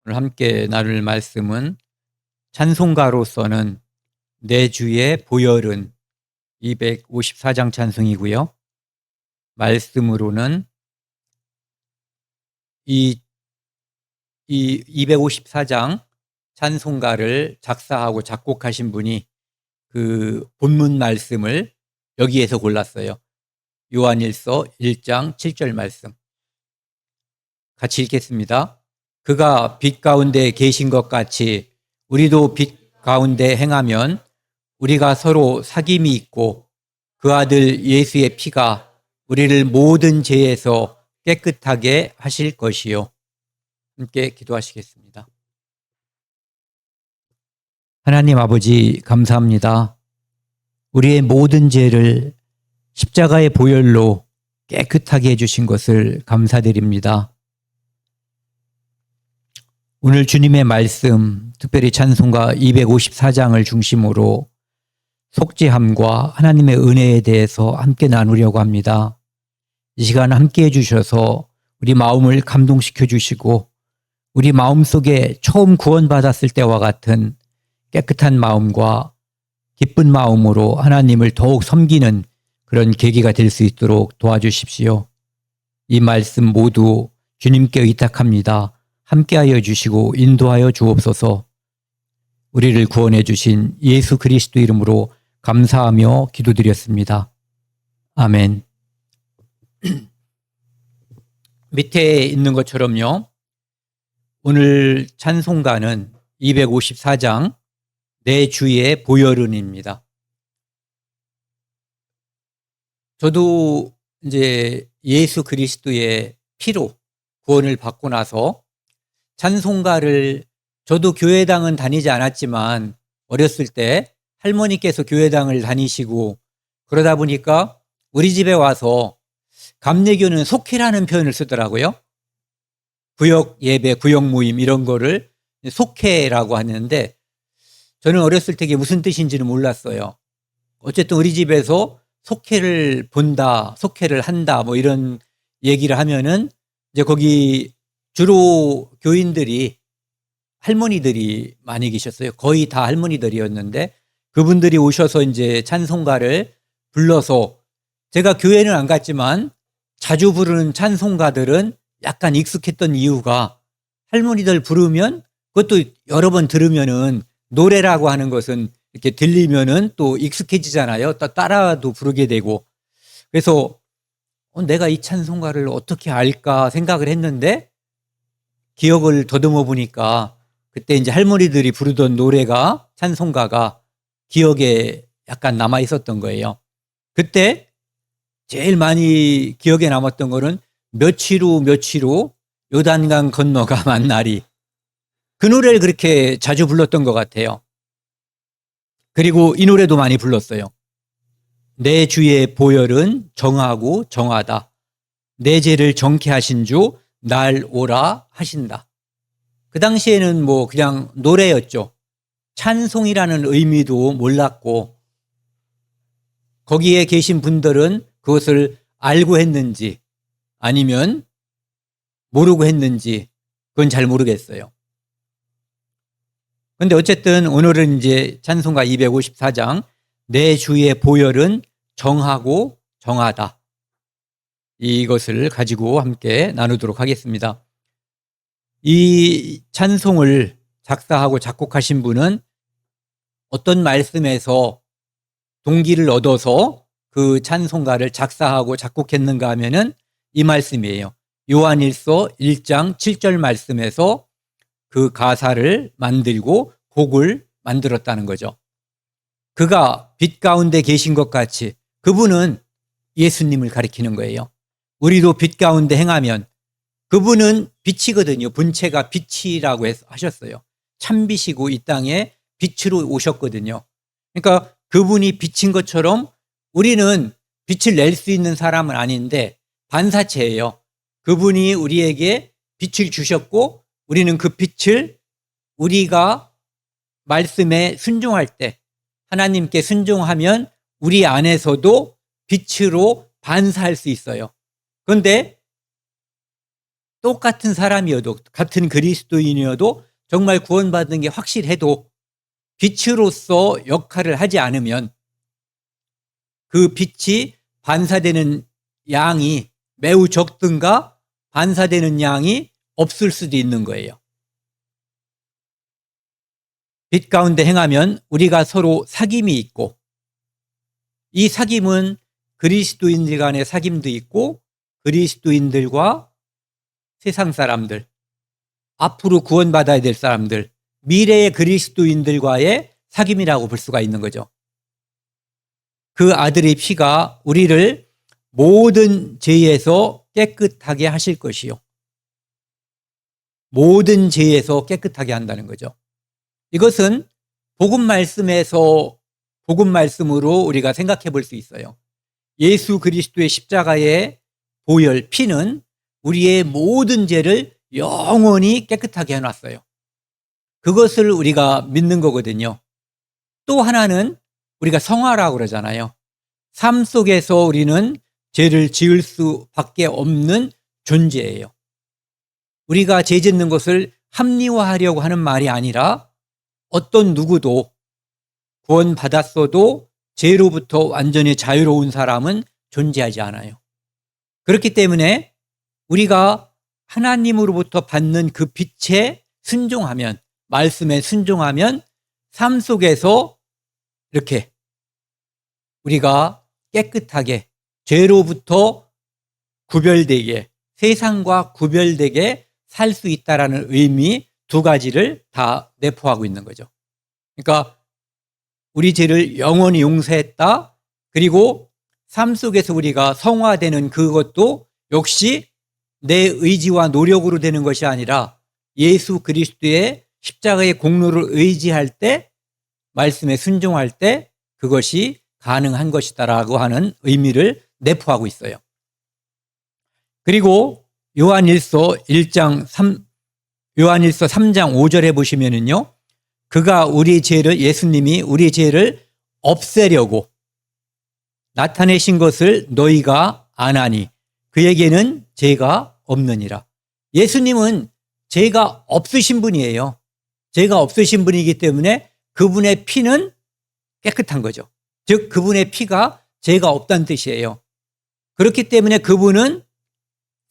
오늘 함께 나눌 말씀은 찬송가로서는 내 주의 보혈은 254장 찬송이고요. 말씀으로는 이 254장 찬송가를 작사하고 작곡하신 분이 그 본문 말씀을 여기에서 골랐어요. 요한일서 1장 7절 말씀. 같이 읽겠습니다. 그가 빛 가운데 계신 것 같이 우리도 빛 가운데 행하면 우리가 서로 사귐이 있고 그 아들 예수의 피가 우리를 모든 죄에서 깨끗하게 하실 것이요. 함께 기도하시겠습니다. 하나님 아버지 감사합니다. 우리의 모든 죄를 십자가의 보혈로 깨끗하게 해주신 것을 감사드립니다. 오늘 주님의 말씀, 특별히 찬송가 254장을 중심으로 속죄함과 하나님의 은혜에 대해서 함께 나누려고 합니다. 이 시간 함께 해주셔서 우리 마음을 감동시켜 주시고 우리 마음속에 처음 구원받았을 때와 같은 깨끗한 마음과 기쁜 마음으로 하나님을 더욱 섬기는 그런 계기가 될 수 있도록 도와주십시오. 이 말씀 모두 주님께 의탁합니다. 함께하여 주시고 인도하여 주옵소서. 우리를 구원해 주신 예수 그리스도 이름으로 감사하며 기도드렸습니다. 아멘. 밑에 있는 것처럼요. 오늘 찬송가는 254장 내 주의 보혈은입니다. 저도 이제 예수 그리스도의 피로 구원을 받고 나서 찬송가를 저도 교회당은 다니지 않았지만 어렸을 때 할머니께서 교회당을 다니시고 그러다 보니까 우리 집에 와서 감리교는 속회라는 표현을 쓰더라고요. 구역 예배, 구역 모임 이런 거를 속회라고 하는데 저는 어렸을 때 이게 무슨 뜻인지는 몰랐어요. 어쨌든 우리 집에서 속회를 본다, 속회를 한다 뭐 이런 얘기를 하면은 이제 거기 주로 교인들이 할머니들이 많이 계셨어요. 거의 다 할머니들이었는데 그분들이 오셔서 이제 찬송가를 불러서 제가 교회는 안 갔지만 자주 부르는 찬송가들은 약간 익숙했던 이유가 할머니들 부르면 그것도 여러 번 들으면은 노래라고 하는 것은 이렇게 들리면은 또 익숙해지잖아요. 또 따라도 부르게 되고 그래서 내가 이 찬송가를 어떻게 알까 생각을 했는데 기억을 더듬어 보니까 그때 이제 할머니들이 부르던 노래가 찬송가가 기억에 약간 남아 있었던 거예요. 그때 제일 많이 기억에 남았던 거는 며칠 후 요단강 건너가 만나리. 그 노래를 그렇게 자주 불렀던 것 같아요. 그리고 이 노래도 많이 불렀어요. 내 주의 보혈은 정하고 정하다. 내 죄를 정케 하신 주 날 오라 하신다. 그 당시에는 뭐 그냥 노래였죠. 찬송이라는 의미도 몰랐고 거기에 계신 분들은 그것을 알고 했는지 아니면 모르고 했는지 그건 잘 모르겠어요. 그런데 어쨌든 오늘은 이제 찬송가 254장 내 주의 보혈은 정하고 정하다. 이것을 가지고 함께 나누도록 하겠습니다. 이 찬송을 작사하고 작곡하신 분은 어떤 말씀에서 동기를 얻어서 그 찬송가를 작사하고 작곡했는가 하면은 이 말씀이에요. 요한일서 1장 7절 말씀에서 그 가사를 만들고 곡을 만들었다는 거죠. 그가 빛 가운데 계신 것 같이 그분은 예수님을 가리키는 거예요. 우리도 빛 가운데 행하면 그분은 빛이거든요. 본체가 빛이라고 하셨어요. 참빛이고 이 땅에 빛으로 오셨거든요. 그러니까 그분이 빛인 것처럼 우리는 빛을 낼 수 있는 사람은 아닌데 반사체예요. 그분이 우리에게 빛을 주셨고 우리는 그 빛을 우리가 말씀에 순종할 때 하나님께 순종하면 우리 안에서도 빛으로 반사할 수 있어요. 그런데 똑같은 사람이어도, 같은 그리스도인이어도 정말 구원받은 게 확실해도 빛으로서 역할을 하지 않으면 그 빛이 반사되는 양이 매우 적든가 반사되는 양이 없을 수도 있는 거예요. 빛 가운데 행하면 우리가 서로 사귐이 있고, 이 사귐은 그리스도인들 간의 사귐도 있고 그리스도인들과 세상 사람들, 앞으로 구원받아야 될 사람들, 미래의 그리스도인들과의 사귐이라고 볼 수가 있는 거죠. 그 아들의 피가 우리를 모든 죄에서 깨끗하게 하실 것이요. 모든 죄에서 깨끗하게 한다는 거죠. 이것은 복음 말씀에서 복음 말씀으로 우리가 생각해 볼 수 있어요. 예수 그리스도의 십자가의 보혈, 피는 우리의 모든 죄를 영원히 깨끗하게 해놨어요. 그것을 우리가 믿는 거거든요. 또 하나는 우리가 성화라고 그러잖아요. 삶 속에서 우리는 죄를 지을 수밖에 없는 존재예요. 우리가 죄 짓는 것을 합리화하려고 하는 말이 아니라 어떤 누구도 구원받았어도 죄로부터 완전히 자유로운 사람은 존재하지 않아요. 그렇기 때문에 우리가 하나님으로부터 받는 그 빛에 순종하면, 말씀에 순종하면 삶 속에서 이렇게 우리가 깨끗하게 죄로부터 구별되게, 세상과 구별되게 살 수 있다라는 의미 두 가지를 다 내포하고 있는 거죠. 그러니까 우리 죄를 영원히 용서했다. 그리고 삶 속에서 우리가 성화되는 그것도 역시 내 의지와 노력으로 되는 것이 아니라 예수 그리스도의 십자가의 공로를 의지할 때, 말씀에 순종할 때 그것이 가능한 것이다라고 하는 의미를 내포하고 있어요. 그리고 요한일서 3장 5절에 보시면은요, 그가 예수님이 우리 죄를 없애려고 나타내신 것을 너희가 아나니 그에게는 죄가 없느니라. 예수님은 죄가 없으신 분이에요. 죄가 없으신 분이기 때문에 그분의 피는 깨끗한 거죠. 즉 그분의 피가 죄가 없다는 뜻이에요. 그렇기 때문에 그분은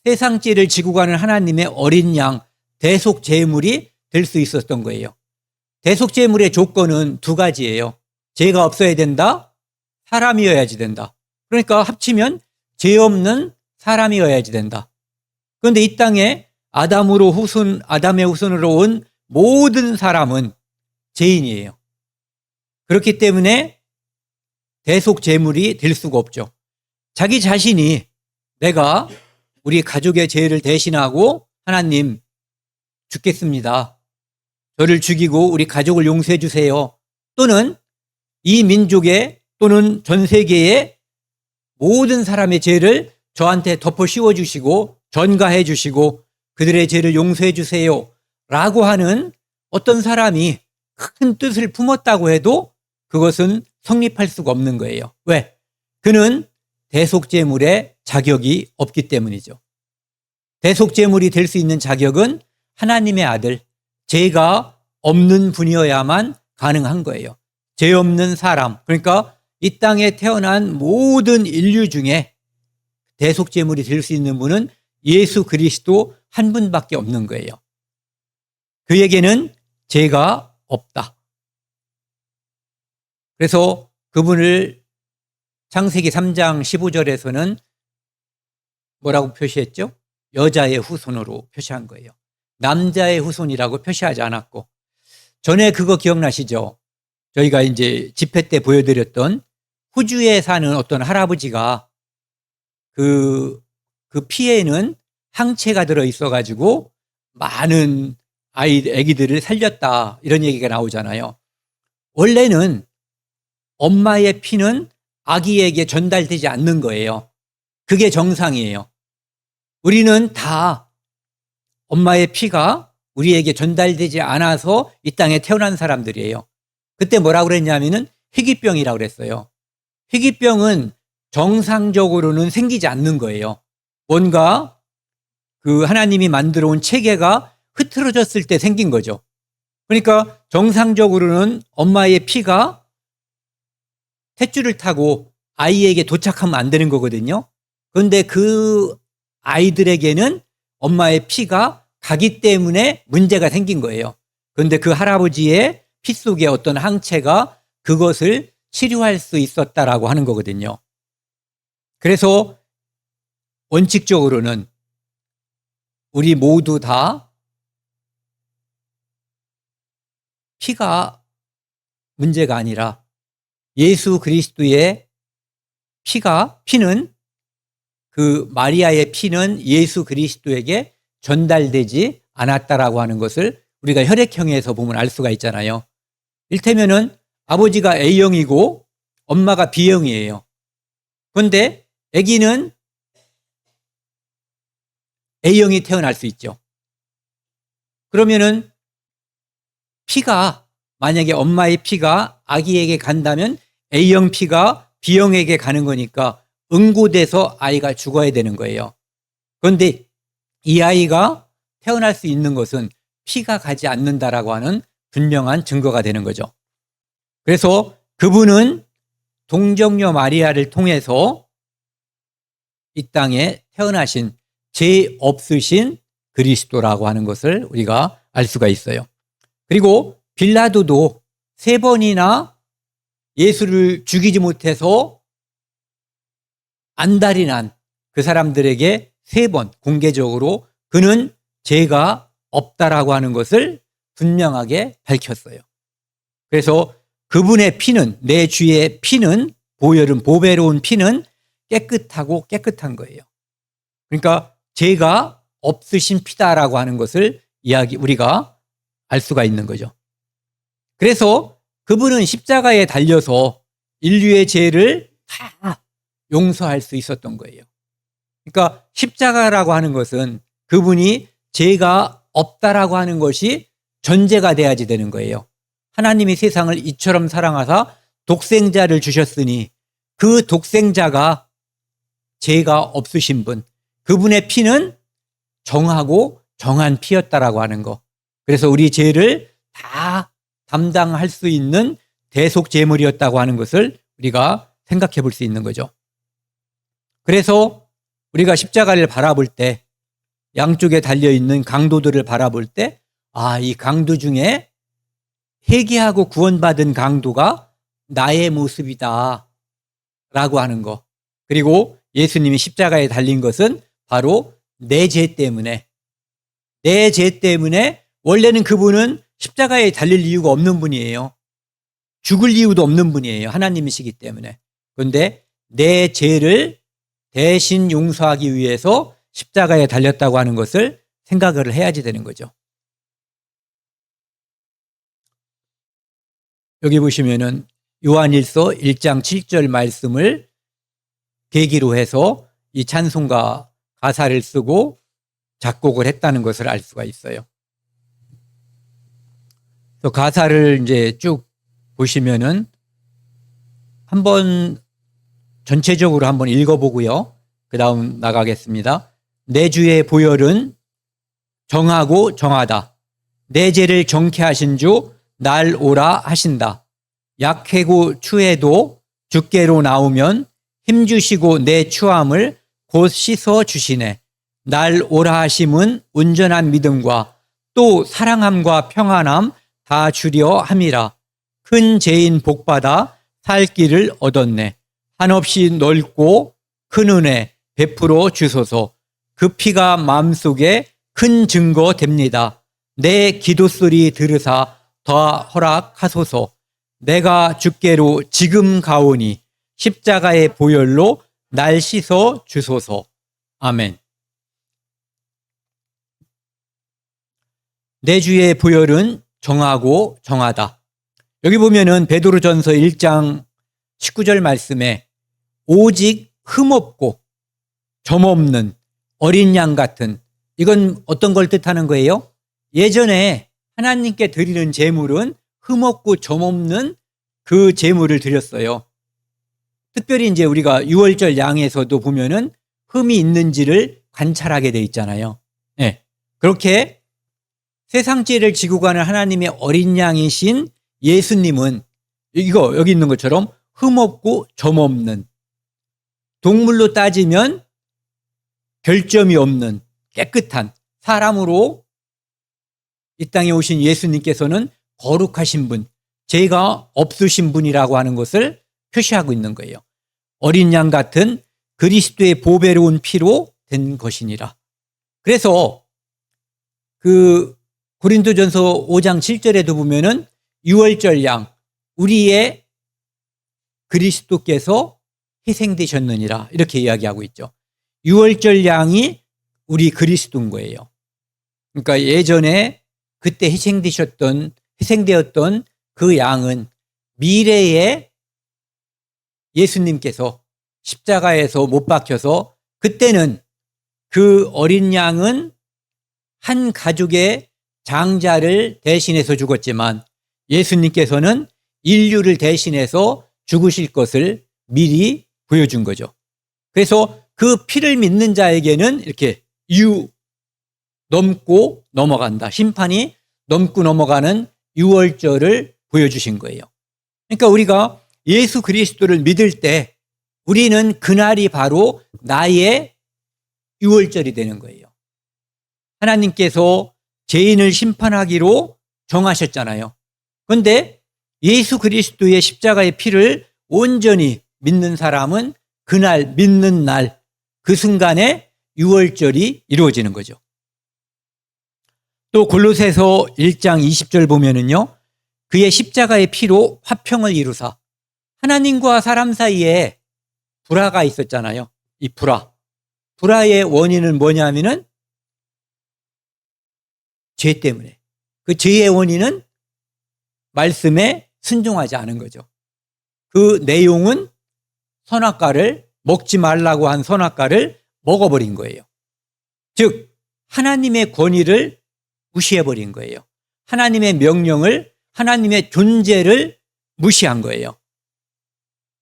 세상 죄를 지고 가는 하나님의 어린 양, 대속 제물이 될 수 있었던 거예요. 대속 제물의 조건은 두 가지예요. 죄가 없어야 된다, 사람이어야지 된다. 그러니까 합치면 죄 없는 사람이어야지 된다. 그런데 이 땅에 아담의 후손으로 온 모든 사람은 죄인이에요. 그렇기 때문에 대속 제물이 될 수가 없죠. 자기 자신이 내가 우리 가족의 죄를 대신하고 하나님 죽겠습니다. 저를 죽이고 우리 가족을 용서해 주세요. 또는 이 민족의 또는 전 세계의 모든 사람의 죄를 저한테 덮어 씌워 주시고 전가해 주시고 그들의 죄를 용서해 주세요 라고 하는 어떤 사람이 큰 뜻을 품었다고 해도 그것은 성립할 수가 없는 거예요. 왜? 그는 대속제물의 자격이 없기 때문이죠. 대속제물이 될 수 있는 자격은 하나님의 아들, 죄가 없는 분이어야만 가능한 거예요. 죄 없는 사람, 그러니까 이 땅에 태어난 모든 인류 중에 대속제물이 될 수 있는 분은 예수 그리스도 한 분밖에 없는 거예요. 그에게는 죄가 없다. 그래서 그분을 창세기 3장 15절에서는 뭐라고 표시했죠? 여자의 후손으로 표시한 거예요. 남자의 후손이라고 표시하지 않았고, 전에 그거 기억나시죠? 저희가 이제 집회 때 보여드렸던 호주에 사는 어떤 할아버지가 그 피에는 항체가 들어있어가지고 많은 아기들을 살렸다, 이런 얘기가 나오잖아요. 원래는 엄마의 피는 아기에게 전달되지 않는 거예요. 그게 정상이에요. 우리는 다 엄마의 피가 우리에게 전달되지 않아서 이 땅에 태어난 사람들이에요. 그때 뭐라고 그랬냐면은 희귀병이라고 그랬어요. 희귀병은 정상적으로는 생기지 않는 거예요. 뭔가 그 하나님이 만들어 온 체계가 흐트러졌을 때 생긴 거죠. 그러니까 정상적으로는 엄마의 피가 탯줄을 타고 아이에게 도착하면 안 되는 거거든요. 그런데 그 아이들에게는 엄마의 피가 가기 때문에 문제가 생긴 거예요. 그런데 그 할아버지의 피 속에 어떤 항체가 그것을 치료할 수 있었다라고 하는 거거든요. 그래서 원칙적으로는 우리 모두 다 피가 문제가 아니라 예수 그리스도의 피는 그 마리아의 피는 예수 그리스도에게 전달되지 않았다라고 하는 것을 우리가 혈액형에서 보면 알 수가 있잖아요. 일테면은 아버지가 A형이고 엄마가 B형이에요. 그런데 아기는 A형이 태어날 수 있죠. 그러면은 피가 만약에 엄마의 피가 아기에게 간다면 A형 피가 B형에게 가는 거니까 응고돼서 아이가 죽어야 되는 거예요. 그런데 이 아이가 태어날 수 있는 것은 피가 가지 않는다라고 하는 분명한 증거가 되는 거죠. 그래서 그분은 동정녀 마리아를 통해서 이 땅에 태어나신 죄 없으신 그리스도라고 하는 것을 우리가 알 수가 있어요. 그리고 빌라도도 3번이나 예수를 죽이지 못해서 안달이 난 그 사람들에게 3번 공개적으로 그는 죄가 없다라고 하는 것을 분명하게 밝혔어요. 그래서 그분의 피는, 내 주의 피는, 보배로운 피는 깨끗하고 깨끗한 거예요. 그러니까 죄가 없으신 피다라고 하는 것을 우리가 알 수가 있는 거죠. 그래서 그분은 십자가에 달려서 인류의 죄를 다 용서할 수 있었던 거예요. 그러니까 십자가라고 하는 것은 그분이 죄가 없다라고 하는 것이 전제가 돼야지 되는 거예요. 하나님이 세상을 이처럼 사랑하사 독생자를 주셨으니 그 독생자가 죄가 없으신 분, 그분의 피는 정하고 정한 피였다라고 하는 거. 그래서 우리 죄를 다 담당할 수 있는 대속제물이었다고 하는 것을 우리가 생각해 볼 수 있는 거죠. 그래서 우리가 십자가를 바라볼 때 양쪽에 달려있는 강도들을 바라볼 때 이 강도 중에 회개하고 구원받은 강도가 나의 모습이다 라고 하는 거. 그리고 예수님이 십자가에 달린 것은 바로 내 죄 때문에 원래는 그분은 십자가에 달릴 이유가 없는 분이에요. 죽을 이유도 없는 분이에요. 하나님이시기 때문에. 그런데 내 죄를 대신 용서하기 위해서 십자가에 달렸다고 하는 것을 생각을 해야지 되는 거죠. 여기 보시면은 요한일서 1장 7절 말씀을 계기로 해서 이 찬송가 가사를 쓰고 작곡을 했다는 것을 알 수가 있어요. 그래서 가사를 이제 쭉 보시면은 한번 전체적으로 한번 읽어보고요. 그 다음 나가겠습니다. 내 주의 보혈은 정하고 정하다. 내 죄를 정케 하신 주 날 오라 하신다. 약해고 추해도 주께로 나오면 힘주시고 내 추함을 곧 씻어 주시네. 날 오라 하심은 온전한 믿음과 또 사랑함과 평안함 다 주려 함이라. 큰 죄인 복받아 살 길을 얻었네. 한없이 넓고 큰 은혜 베풀어 주소서. 그 피가 마음속에 큰 증거 됩니다. 내 기도 소리 들으사 더 허락하소서. 내가 주께로 지금 가오니 십자가의 보혈로 날 씻어 주소서. 아멘. 내 주의 보혈은 정하고 정하다. 여기 보면은 베드로전서 1장 19절 말씀에 오직 흠없고 점없는 어린 양 같은, 이건 어떤 걸 뜻하는 거예요? 예전에 하나님께 드리는 제물은 흠없고 점없는 그 제물을 드렸어요. 특별히 이제 우리가 유월절 양에서도 보면은 흠이 있는지를 관찰하게 돼 있잖아요. 그렇게 세상 죄를 지고 가는 하나님의 어린 양이신 예수님은 이거 여기 있는 것처럼 흠없고 점없는, 동물로 따지면 별점이 없는 깨끗한 사람으로 이 땅에 오신 예수님께서는 거룩하신 분, 죄가 없으신 분이라고 하는 것을 표시하고 있는 거예요. 어린 양 같은 그리스도의 보배로운 피로 된 것이니라. 그래서 그 고린도전서 5장 7절에도 보면은 유월절 양, 우리의 그리스도께서 희생되셨느니라 이렇게 이야기하고 있죠. 유월절 양이 우리 그리스도인 거예요. 그러니까 예전에 그때 희생되었던 그 양은 미래에 예수님께서 십자가에서 못 박혀서, 그때는 그 어린 양은 한 가족의 장자를 대신해서 죽었지만 예수님께서는 인류를 대신해서 죽으실 것을 미리 보여준 거죠. 그래서 그 피를 믿는 자에게는 이렇게 넘고 넘어간다, 심판이 넘고 넘어가는 유월절을 보여주신 거예요. 그러니까 우리가 예수 그리스도를 믿을 때 우리는 그날이 바로 나의 유월절이 되는 거예요. 하나님께서 죄인을 심판하기로 정하셨잖아요. 그런데 예수 그리스도의 십자가의 피를 온전히 믿는 사람은 그날 믿는 날, 그 순간에 유월절이 이루어지는 거죠. 또 골로새서 1장 20절 보면은요, 그의 십자가의 피로 화평을 이루사, 하나님과 사람 사이에 불화가 있었잖아요. 이 불화의 원인은 뭐냐면은 죄 때문에. 그 죄의 원인은 말씀에 순종하지 않은 거죠. 그 내용은 선악과를 먹지 말라고 한 선악과를 먹어버린 거예요. 즉 하나님의 권위를 무시해버린 거예요. 하나님의 명령을, 하나님의 존재를 무시한 거예요.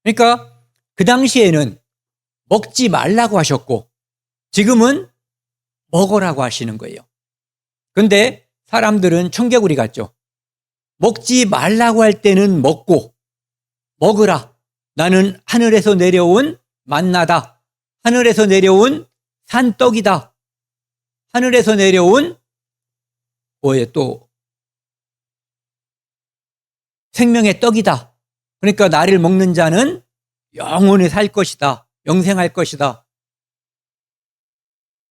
그러니까 그 당시에는 먹지 말라고 하셨고 지금은 먹으라고 하시는 거예요. 그런데 사람들은 청개구리 같죠. 먹지 말라고 할 때는 먹고, 먹으라, 나는 하늘에서 내려온 만나다, 하늘에서 내려온 산떡이다, 하늘에서 내려온 또 생명의 떡이다. 그러니까 나를 먹는 자는 영원히 살 것이다, 영생할 것이다.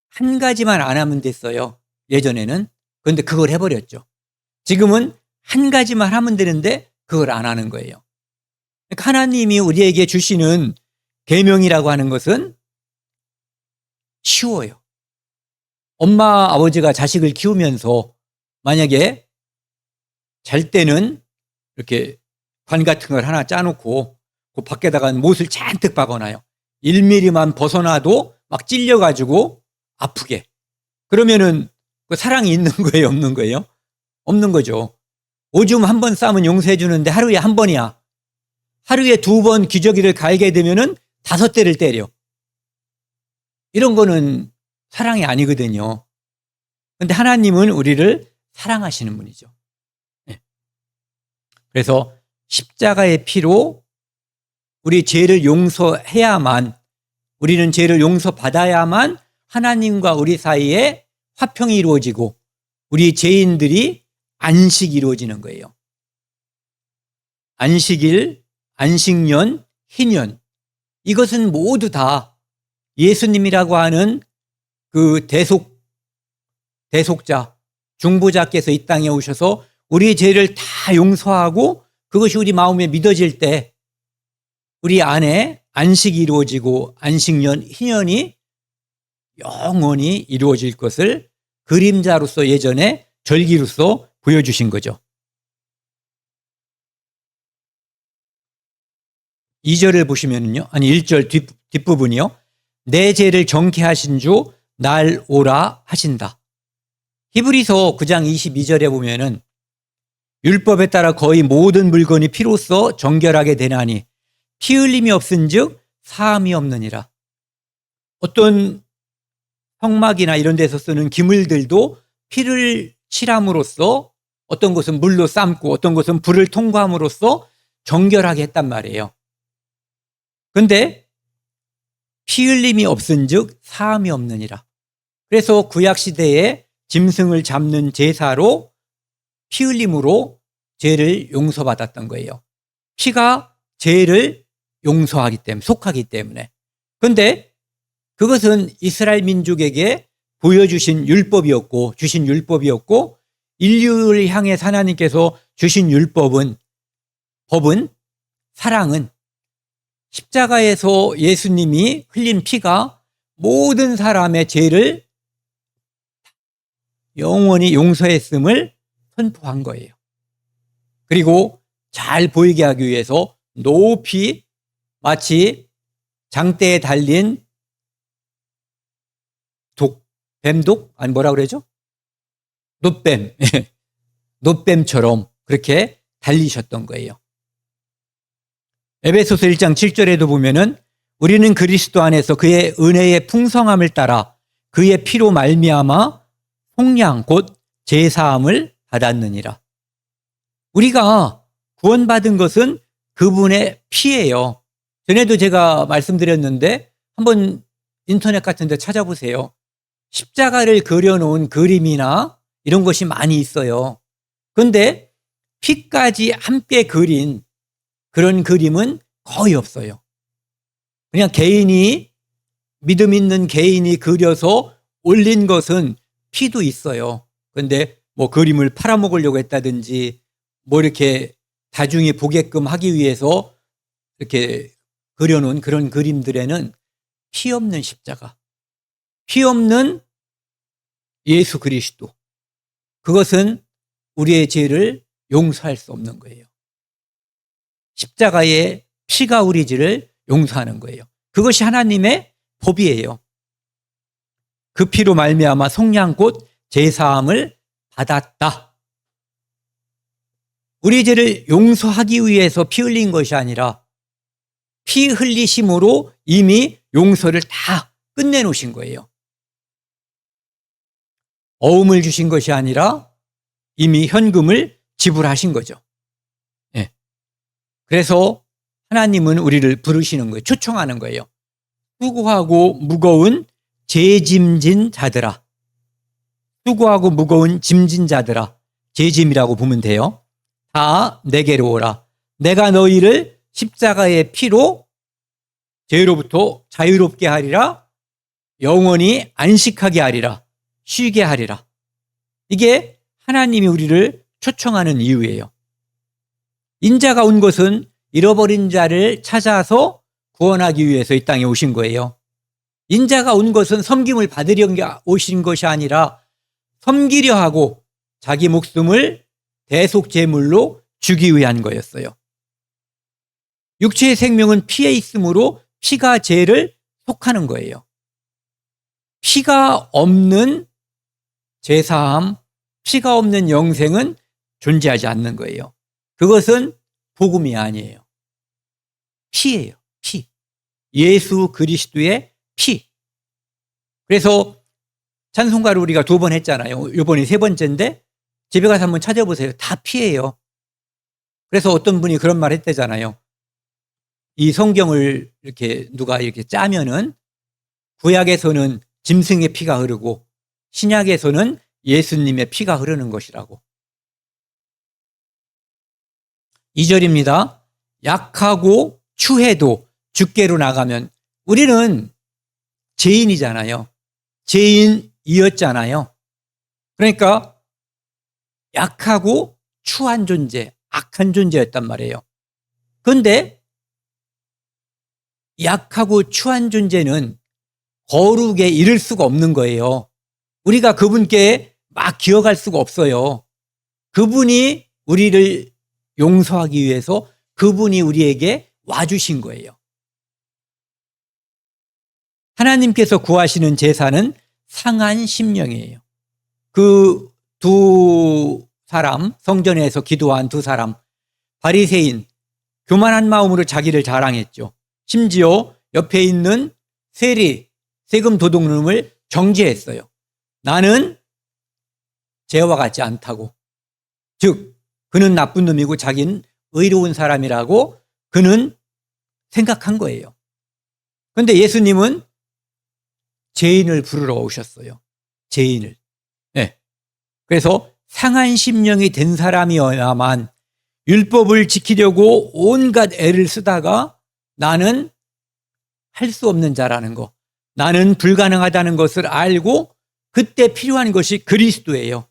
한 가지만 안 하면 됐어요, 예전에는. 그런데 그걸 해버렸죠. 지금은 한 가지만 하면 되는데 그걸 안 하는 거예요. 그러니까 하나님이 우리에게 주시는 계명이라고 하는 것은 쉬워요. 엄마 아버지가 자식을 키우면서 만약에 잘 때는 이렇게 관 같은 걸 하나 짜놓고 그 밖에다가 못을 잔뜩 박아놔요. 1mm만 벗어나도 막 찔려가지고 아프게. 그러면은 그 사랑이 있는 거예요, 없는 거예요? 없는 거죠. 오줌 한 번 싸면 용서해 주는데 하루에 한 번이야. 하루에 2번 기저귀를 갈게 되면은 5대를 때려. 이런 거는 사랑이 아니거든요. 그런데 하나님은 우리를 사랑하시는 분이죠. 네. 그래서 십자가의 피로 우리 죄를 용서해야만, 우리는 죄를 용서받아야만 하나님과 우리 사이에 화평이 이루어지고 우리 죄인들이 안식이 이루어지는 거예요. 안식일, 안식년, 희년, 이것은 모두 다 예수님이라고 하는 그 대속자, 중보자께서 이 땅에 오셔서 우리 죄를 다 용서하고 그것이 우리 마음에 믿어질 때 우리 안에 안식이 이루어지고 안식년, 희년이 영원히 이루어질 것을 그림자로서, 예전에 절기로서 보여주신 거죠. 2절을 보시면요, 아니 1절 뒷부분이요, 내 죄를 정케 하신 주 날 오라 하신다. 히브리서 9장 22절에 보면은 율법에 따라 거의 모든 물건이 피로써 정결하게 되나니 피 흘림이 없은즉 사함이 없느니라. 어떤 성막이나 이런 데서 쓰는 기물들도 피를 칠함으로써 어떤 것은 물로 삶고 어떤 것은 불을 통과함으로써 정결하게 했단 말이에요. 그런데 피 흘림이 없은즉 사함이 없느니라. 그래서 구약시대에 짐승을 잡는 제사로 피 흘림으로 죄를 용서받았던 거예요. 피가 죄를 용서하기 때문에, 속하기 때문에. 그런데 그것은 이스라엘 민족에게 보여주신 율법이었고, 주신 율법이었고, 인류를 향해 하나님께서 주신 법은, 사랑은 십자가에서 예수님이 흘린 피가 모든 사람의 죄를 영원히 용서했음을 선포한 거예요. 그리고 잘 보이게 하기 위해서 높이 마치 장대에 달린 뱀독? 아니 뭐라 그러죠? 놋뱀. 놋뱀처럼 그렇게 달리셨던 거예요. 에베소서 1장 7절에도 보면은 우리는 그리스도 안에서 그의 은혜의 풍성함을 따라 그의 피로 말미암아 속량 곧 제사함을 받았느니라. 우리가 구원받은 것은 그분의 피예요. 전에도 제가 말씀드렸는데 한번 인터넷 같은 데 찾아보세요. 십자가를 그려놓은 그림이나 이런 것이 많이 있어요. 그런데 피까지 함께 그린 그런 그림은 거의 없어요. 그냥 믿음 있는 개인이 그려서 올린 것은 피도 있어요. 그런데 뭐 그림을 팔아먹으려고 했다든지 뭐 이렇게 다중이 보게끔 하기 위해서 이렇게 그려놓은 그런 그림들에는 피 없는 십자가, 피 없는 예수 그리스도, 그것은 우리의 죄를 용서할 수 없는 거예요. 십자가의 피가 우리 죄를 용서하는 거예요. 그것이 하나님의 법이에요. 그 피로 말미암아 속량 곧 제사함을 받았다. 우리 죄를 용서하기 위해서 피 흘린 것이 아니라 피 흘리심으로 이미 용서를 다 끝내놓으신 거예요. 어음을 주신 것이 아니라 이미 현금을 지불하신 거죠. 예. 그래서 하나님은 우리를 부르시는 거예요. 초청하는 거예요. 수고하고 무거운 죄짐진 자들아. 수고하고 무거운 짐진 자들아. 죄짐이라고 보면 돼요. 다 내게로 오라. 내가 너희를 십자가의 피로 죄로부터 자유롭게 하리라. 영원히 안식하게 하리라. 쉬게 하리라. 이게 하나님이 우리를 초청하는 이유예요. 인자가 온 것은 잃어버린 자를 찾아서 구원하기 위해서 이 땅에 오신 거예요. 인자가 온 것은 섬김을 받으려 오신 것이 아니라 섬기려 하고 자기 목숨을 대속제물로 주기 위한 거였어요. 육체의 생명은 피에 있으므로 피가 죄를 속하는 거예요. 피가 없는 제사함, 피가 없는 영생은 존재하지 않는 거예요. 그것은 복음이 아니에요. 피예요. 피. 예수 그리스도의 피. 그래서 찬송가를 우리가 2번 했잖아요. 이번이 3번째인데 집에 가서 한번 찾아보세요. 다 피예요. 그래서 어떤 분이 그런 말 했대잖아요. 이 성경을 누가 이렇게 짜면은 구약에서는 짐승의 피가 흐르고 신약에서는 예수님의 피가 흐르는 것이라고. 2절입니다. 약하고 추해도 주께로 나가면, 우리는 죄인이잖아요. 죄인이었잖아요. 그러니까 약하고 추한 존재, 악한 존재였단 말이에요. 그런데 약하고 추한 존재는 거룩에 이를 수가 없는 거예요. 우리가 그분께 막 기어갈 수가 없어요. 그분이 우리를 용서하기 위해서 그분이 우리에게 와주신 거예요. 하나님께서 구하시는 제사는 상한 심령이에요. 그 2사람, 성전에서 기도한 2사람, 바리새인, 교만한 마음으로 자기를 자랑했죠. 심지어 옆에 있는 세리, 세금 도둑놈을 정죄했어요. 나는 죄와 같지 않다고. 즉 그는 나쁜 놈이고 자기는 의로운 사람이라고 그는 생각한 거예요. 그런데 예수님은 죄인을 부르러 오셨어요. 죄인을. 네. 그래서 상한 심령이 된 사람이어야만 율법을 지키려고 온갖 애를 쓰다가 나는 할 수 없는 자라는 거, 나는 불가능하다는 것을 알고 그때 필요한 것이 그리스도예요.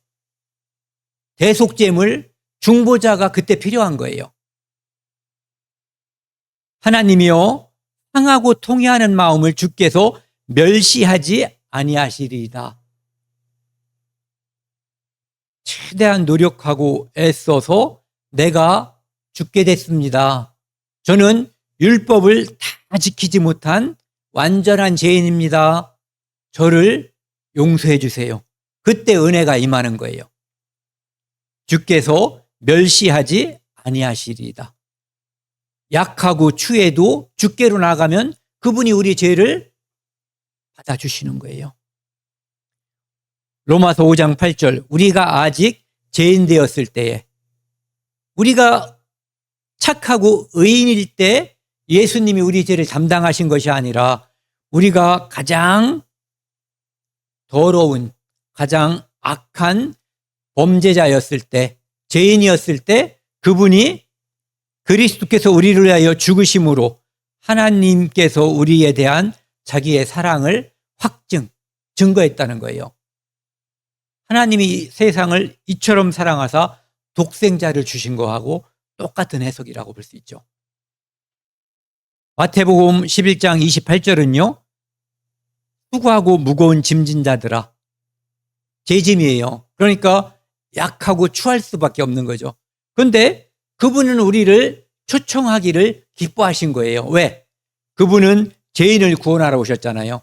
대속죄물 중보자가 그때 필요한 거예요. 하나님이여 상하고 통회하는 마음을 주께서 멸시하지 아니하시리이다. 최대한 노력하고 애써서 내가 죽게 됐습니다. 저는 율법을 다 지키지 못한 완전한 죄인입니다. 저를 용서해 주세요. 그때 은혜가 임하는 거예요. 주께서 멸시하지 아니하시리이다. 약하고 추해도 주께로 나가면 그분이 우리 죄를 받아주시는 거예요. 로마서 5장 8절, 우리가 아직 죄인 되었을 때에, 우리가 착하고 의인일 때 예수님이 우리 죄를 담당하신 것이 아니라 우리가 가장 더러운, 가장 악한 범죄자였을 때, 죄인이었을 때 그분이 그리스도께서 우리를 위하여 죽으심으로 하나님께서 우리에 대한 자기의 사랑을 증거했다는 거예요. 하나님이 세상을 이처럼 사랑하사 독생자를 주신 거하고 똑같은 해석이라고 볼 수 있죠. 마태복음 11장 28절은요. 수고하고 무거운 짐진 자들아. 죄짐이에요. 그러니까 약하고 추할 수밖에 없는 거죠. 그런데 그분은 우리를 초청하기를 기뻐하신 거예요. 왜? 그분은 죄인을 구원하러 오셨잖아요.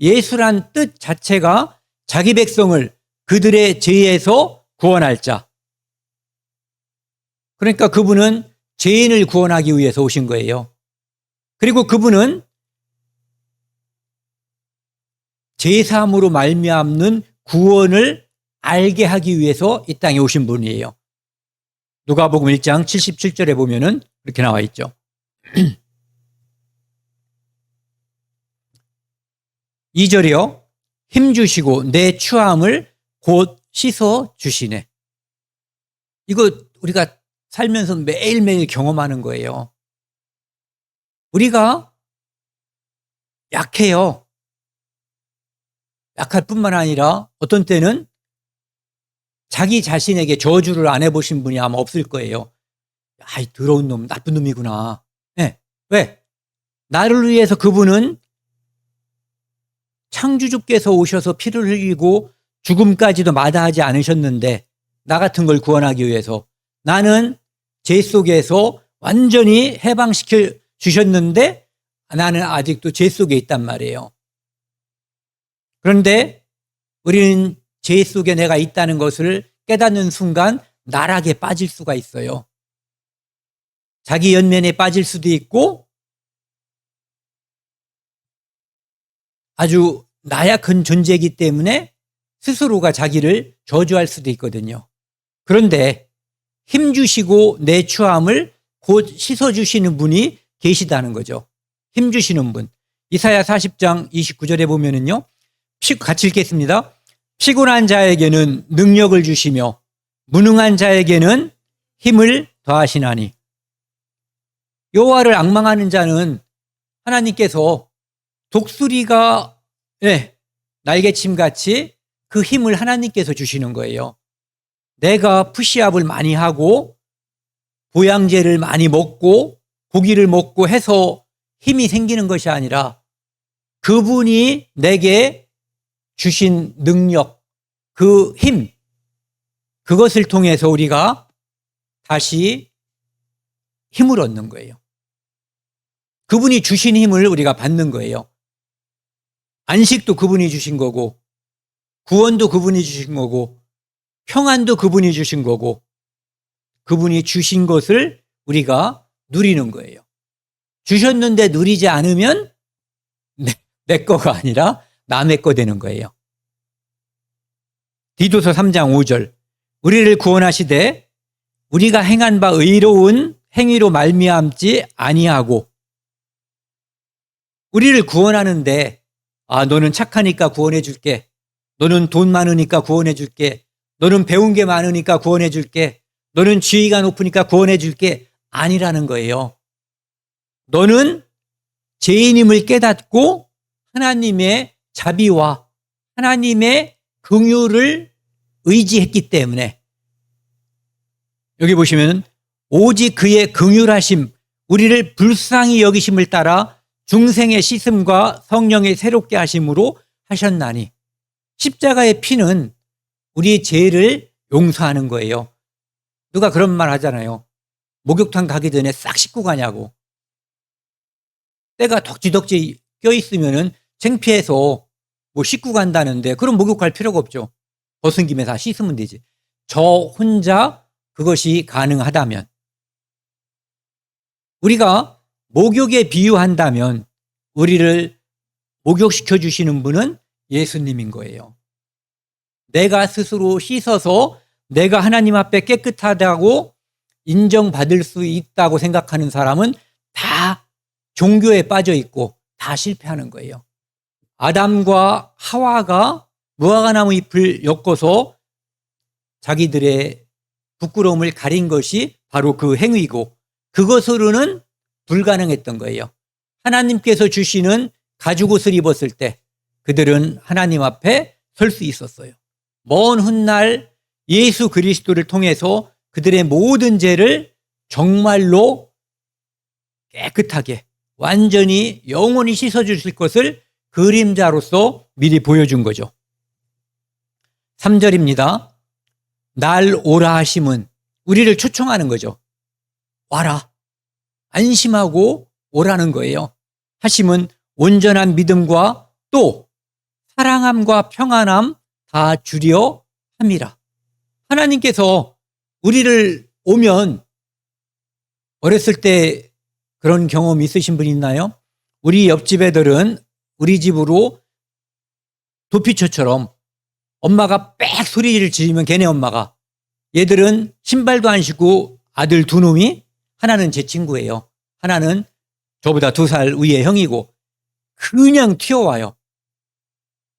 예수란 뜻 자체가 자기 백성을 그들의 죄에서 구원할 자. 그러니까 그분은 죄인을 구원하기 위해서 오신 거예요. 그리고 그분은 죄사함으로 말미암는 구원을 알게 하기 위해서 이 땅에 오신 분이에요. 누가복음 1장 77절에 보면은 이렇게 나와 있죠. 2절이요. 힘주시고 내 추함을 곧 씻어 주시네. 이거 우리가 살면서 매일매일 경험하는 거예요. 우리가 약해요. 약할 뿐만 아니라 어떤 때는 자기 자신에게 저주를 안 해보신 분이 아마 없을 거예요. 아이, 더러운 놈, 나쁜 놈이구나. 네. 왜? 나를 위해서 그분은 창조주께서 오셔서 피를 흘리고 죽음까지도 마다하지 않으셨는데 나 같은 걸 구원하기 위해서 나는 죄 속에서 완전히 해방시켜 주셨는데 나는 아직도 죄 속에 있단 말이에요. 그런데 우리는 죄 속에 내가 있다는 것을 깨닫는 순간 나락에 빠질 수가 있어요. 자기 연면에 빠질 수도 있고 아주 나약한 존재이기 때문에 스스로가 자기를 저주할 수도 있거든요. 그런데 힘주시고 내 추함을 곧 씻어주시는 분이 계시다는 거죠. 힘주시는 분. 이사야 40장 29절에 보면은요. 같이 읽겠습니다. 피곤한 자에게는 능력을 주시며 무능한 자에게는 힘을 더하시나니. 여호와를 앙망하는 자는 하나님께서 독수리가 날개침같이 그 힘을 하나님께서 주시는 거예요. 내가 푸시업을 많이 하고 보양제를 많이 먹고 고기를 먹고 해서 힘이 생기는 것이 아니라 그분이 내게 주신 능력, 그 힘, 그것을 통해서 우리가 다시 힘을 얻는 거예요. 그분이 주신 힘을 우리가 받는 거예요. 안식도 그분이 주신 거고 구원도 그분이 주신 거고 평안도 그분이 주신 거고 그분이 주신 것을 우리가 누리는 거예요. 주셨는데 누리지 않으면 내 거가 아니라 남의 거 되는 거예요. 디도서 3장 5절. 우리를 구원하시되 우리가 행한 바 의로운 행위로 말미암지 아니하고. 우리를 구원하는데 너는 착하니까 구원해 줄게. 너는 돈 많으니까 구원해 줄게. 너는 배운 게 많으니까 구원해 줄게. 너는 지위가 높으니까 구원해 줄게. 아니라는 거예요. 너는 죄인임을 깨닫고 하나님의 자비와 하나님의 긍휼을 의지했기 때문에, 여기 보시면 오직 그의 긍휼하심, 우리를 불쌍히 여기심을 따라 중생의 씻음과 성령의 새롭게 하심으로 하셨나니. 십자가의 피는 우리의 죄를 용서하는 거예요. 누가 그런 말 하잖아요. 목욕탕 가기 전에 싹 씻고 가냐고. 때가 덕지덕지 껴있으면 창피해서 뭐 씻고 간다는데, 그럼 목욕할 필요가 없죠. 벗은 김에 다 씻으면 되지. 저 혼자 그것이 가능하다면. 우리가 목욕에 비유한다면 우리를 목욕시켜 주시는 분은 예수님인 거예요. 내가 스스로 씻어서 내가 하나님 앞에 깨끗하다고 인정받을 수 있다고 생각하는 사람은 다 종교에 빠져 있고 다 실패하는 거예요. 아담과 하와가 무화과나무 잎을 엮어서 자기들의 부끄러움을 가린 것이 바로 그 행위고, 그것으로는 불가능했던 거예요. 하나님께서 주시는 가죽옷을 입었을 때 그들은 하나님 앞에 설 수 있었어요. 먼 훗날 예수 그리스도를 통해서 그들의 모든 죄를 정말로 깨끗하게 완전히 영원히 씻어주실 것을 그림자로서 미리 보여준 거죠. 3절입니다. 날 오라 하심은 우리를 초청하는 거죠. 와라. 안심하고 오라는 거예요. 하심은 온전한 믿음과 또 사랑함과 평안함 다 주려 함이라. 하나님께서 우리를 오면, 어렸을 때 그런 경험 있으신 분 있나요? 우리 옆집 애들은 우리 집으로 도피처처럼 엄마가 빽 소리를 지르면 걔네 엄마가, 얘들은 신발도 안 신고 아들 두 놈이, 하나는 제 친구예요. 하나는 저보다 2살 위에 형이고, 그냥 튀어와요.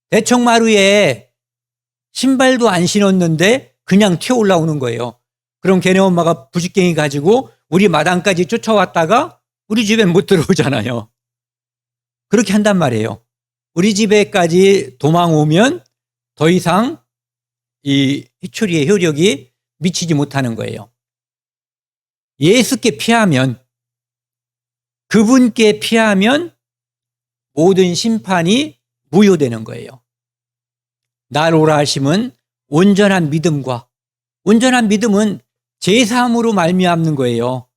대청마루에 신발도 안 신었는데 그냥 튀어 올라오는 거예요. 그럼 걔네 엄마가 부직갱이 가지고 우리 마당까지 쫓아왔다가 우리 집엔 못 들어오잖아요. 그렇게 한단 말이에요. 우리 집에까지 도망오면 더 이상 이 희초리의 효력이 미치지 못하는 거예요. 예수께 피하면, 그분께 피하면 모든 심판이 무효되는 거예요. 날 오라 하심은 온전한 믿음과, 온전한 믿음은 제사함으로 말미암는 거예요.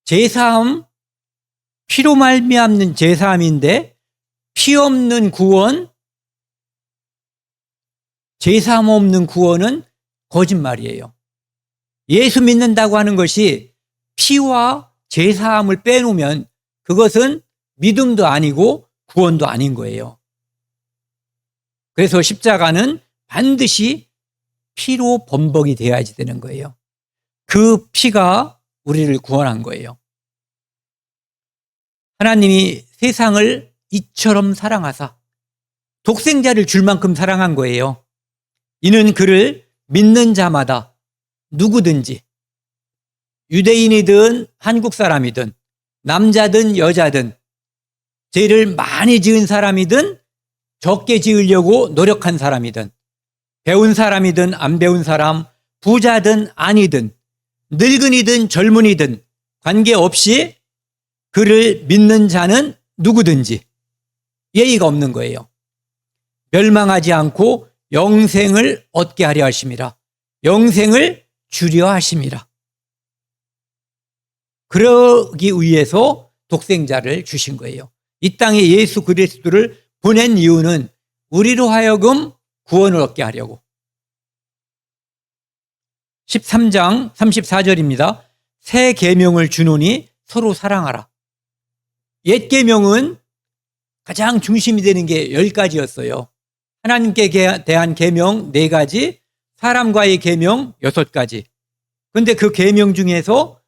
제사함, 피로 말미암는 제사함인데 피 없는 구원, 제사함 없는 구원은 거짓말이에요. 예수 믿는다고 하는 것이 피와 제사함을 빼놓으면 그것은 믿음도 아니고 구원도 아닌 거예요. 그래서 십자가는 반드시 피로 범벅이 되어야지 되는 거예요. 그 피가 우리를 구원한 거예요. 하나님이 세상을 이처럼 사랑하사 독생자를 줄 만큼 사랑한 거예요. 이는 그를 믿는 자마다 누구든지, 유대인이든 한국 사람이든 남자든 여자든 죄를 많이 지은 사람이든 적게 지으려고 노력한 사람이든 배운 사람이든 안 배운 사람, 부자든 아니든 늙은이든 젊은이든 관계없이 그를 믿는 자는 누구든지 예의가 없는 거예요. 멸망하지 않고 영생을 얻게 하려 하심이라. 영생을 주려 하심이라. 그러기 위해서 독생자를 주신 거예요. 이 땅에 예수 그리스도를 보낸 이유는 우리로 하여금 구원을 얻게 하려고. 13장 34절입니다. 새 계명을 주노니 서로 사랑하라. 옛 계명은 가장 중심이 되는 게 10가지였어요. 하나님께 대한 계명 4가지, 사람과의 계명 6가지. 그런데 그 계명 중에서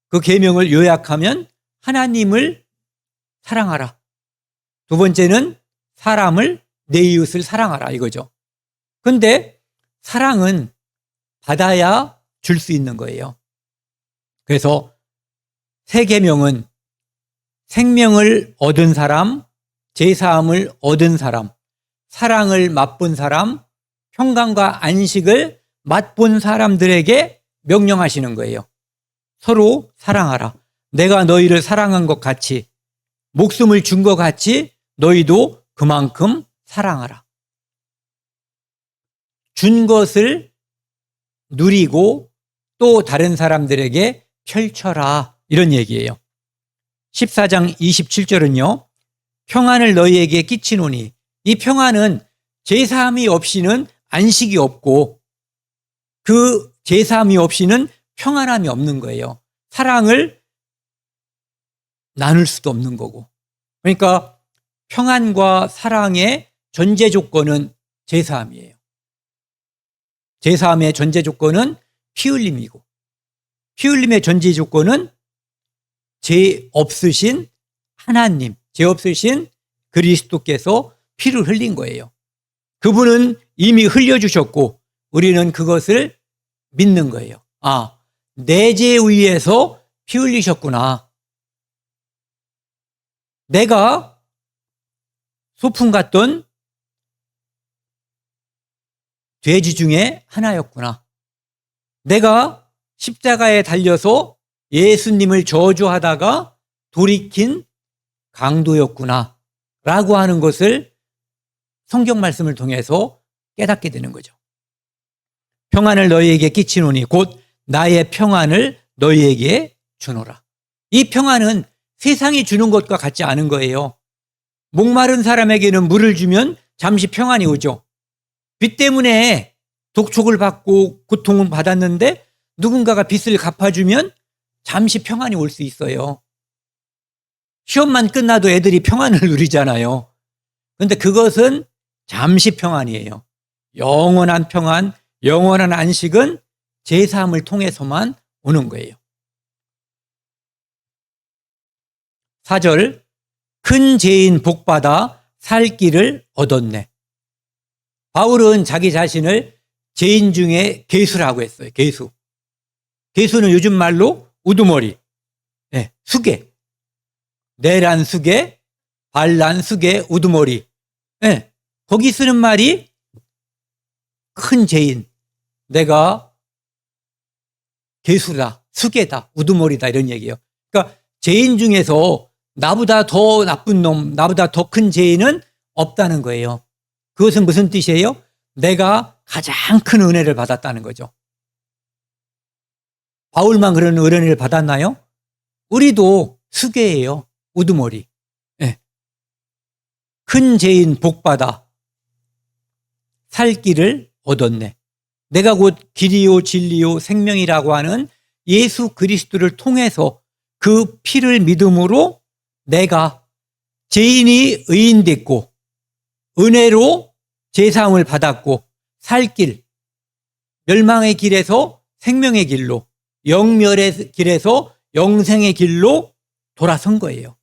그 계명을 요약하면 하나님을 사랑하라. 두 번째는 사람을, 내 이웃을 사랑하라 이거죠. 그런데 사랑은 받아야 줄 수 있는 거예요. 그래서 새 계명은 생명을 얻은 사람, 제사함을 얻은 사람, 사랑을 맛본 사람, 평강과 안식을 맛본 사람들에게 명령하시는 거예요. 서로 사랑하라. 내가 너희를 사랑한 것 같이, 목숨을 준 것 같이 너희도 그만큼 사랑하라. 준 것을 누리고 또 다른 사람들에게 펼쳐라. 이런 얘기예요. 14장 27절은요. 평안을 너희에게 끼치노니, 이 평안은 제사함이 없이는 안식이 없고 그 제사함이 없이는 평안함이 없는 거예요. 사랑을 나눌 수도 없는 거고. 그러니까 평안과 사랑의 전제 조건은 제사함이에요. 제사함의 전제 조건은 피 흘림이고, 피 흘림의 전제 조건은 죄 없으신 하나님, 죄 없으신 그리스도께서 피를 흘린 거예요. 그분은 이미 흘려주셨고 우리는 그것을 믿는 거예요. 아, 내 죄에 의해서 피 흘리셨구나. 내가 소풍 갔던 돼지 중에 하나였구나. 내가 십자가에 달려서 예수님을 저주하다가 돌이킨 강도였구나 라고 하는 것을 성경 말씀을 통해서 깨닫게 되는 거죠. 평안을 너희에게 끼치노니 곧 나의 평안을 너희에게 주노라. 이 평안은 세상이 주는 것과 같지 않은 거예요. 목마른 사람에게는 물을 주면 잠시 평안이 오죠. 빚 때문에 독촉을 받고 고통을 받았는데 누군가가 빚을 갚아주면 잠시 평안이 올 수 있어요. 시험만 끝나도 애들이 평안을 누리잖아요. 그런데 그것은 잠시 평안이에요. 영원한 평안, 영원한 안식은 제사함을 통해서만 오는 거예요. 4절, 큰 죄인 복받아 살 길을 얻었네. 바울은 자기 자신을 죄인 중에 괴수라고 했어요. 괴수. 괴수는 요즘 말로 우두머리, 네, 수개, 내란 수개, 반란 수개, 우두머리. 네, 거기 쓰는 말이 큰 죄인, 내가 괴수다, 수개다, 우두머리다 이런 얘기예요. 그러니까 죄인 중에서 나보다 더 나쁜 놈, 나보다 더 큰 죄인은 없다는 거예요. 그것은 무슨 뜻이에요? 내가 가장 큰 은혜를 받았다는 거죠. 바울만 그런 은혜를 받았나요? 우리도 수개예요. 우두머리. 네. 큰 죄인 복받아 살 길을 얻었네. 내가 곧 길이요 진리요 생명이라고 하는 예수 그리스도를 통해서 그 피를 믿음으로 내가 죄인이 의인됐고 은혜로 제사함을 받았고 살 길, 멸망의 길에서 생명의 길로, 영멸의 길에서 영생의 길로 돌아선 거예요.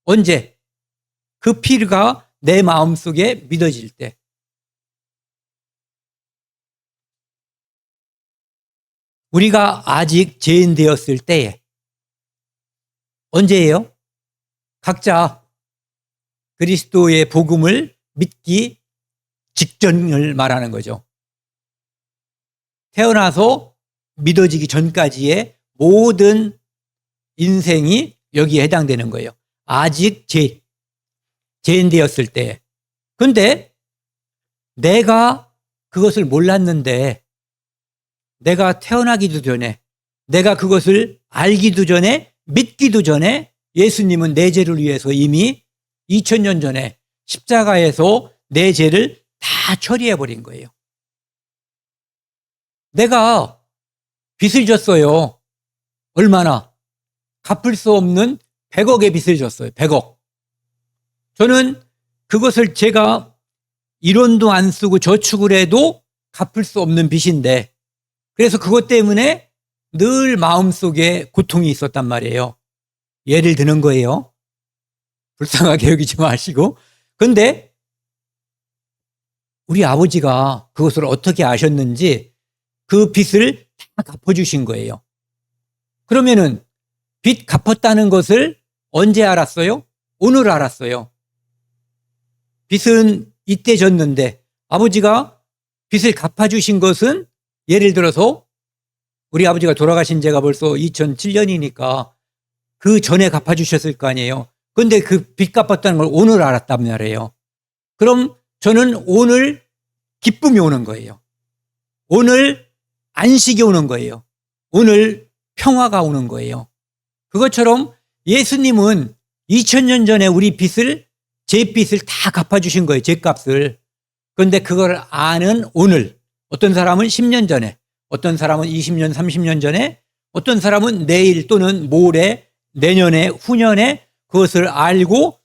언제? 그 피가 내 마음속에 믿어질 때. 우리가 아직 죄인 되었을 때에. 언제예요? 각자 그리스도의 복음을 믿기 직전을 말하는 거죠. 태어나서 믿어지기 전까지의 모든 인생이 여기에 해당되는 거예요. 아직 죄인 되었을 때. 그런데 내가 그것을 몰랐는데 내가 태어나기도 전에 내가 그것을 알기도 전에 믿기도 전에 예수님은 내 죄를 위해서 이미 2000년 전에 십자가에서 내 죄를 다 처리해버린 거예요. 내가 빚을 졌어요. 얼마나? 갚을 수 없는 100억의 빚을 졌어요. 100억. 저는 그것을 제가 1원도 안 쓰고 저축을 해도 갚을 수 없는 빚인데, 그래서 그것 때문에 늘 마음속에 고통이 있었단 말이에요. 예를 드는 거예요. 불쌍하게 여기지 마시고. 그런데 우리 아버지가 그것을 어떻게 아셨는지 그 빚을 다 갚아주신 거예요. 그러면은 빚 갚았다는 것을 언제 알았어요? 오늘 알았어요. 빚은 이때 졌는데 아버지가 빚을 갚아주신 것은, 예를 들어서 우리 아버지가 돌아가신 지가 벌써 2007년이니까 그 전에 갚아주셨을 거 아니에요. 그런데 그 빚 갚았다는 걸 오늘 알았단 말이에요. 그럼 저는 오늘 기쁨이 오는 거예요. 오늘 안식이 오는 거예요. 오늘 평화가 오는 거예요. 그것처럼 예수님은 2000년 전에 우리 빚을, 제 빚을 다 갚아주신 거예요. 제 값을. 그런데 그걸 아는 오늘, 어떤 사람은 10년 전에, 어떤 사람은 20년, 30년 전에, 어떤 사람은 내일 또는 모레, 내년에, 후년에 그것을 알고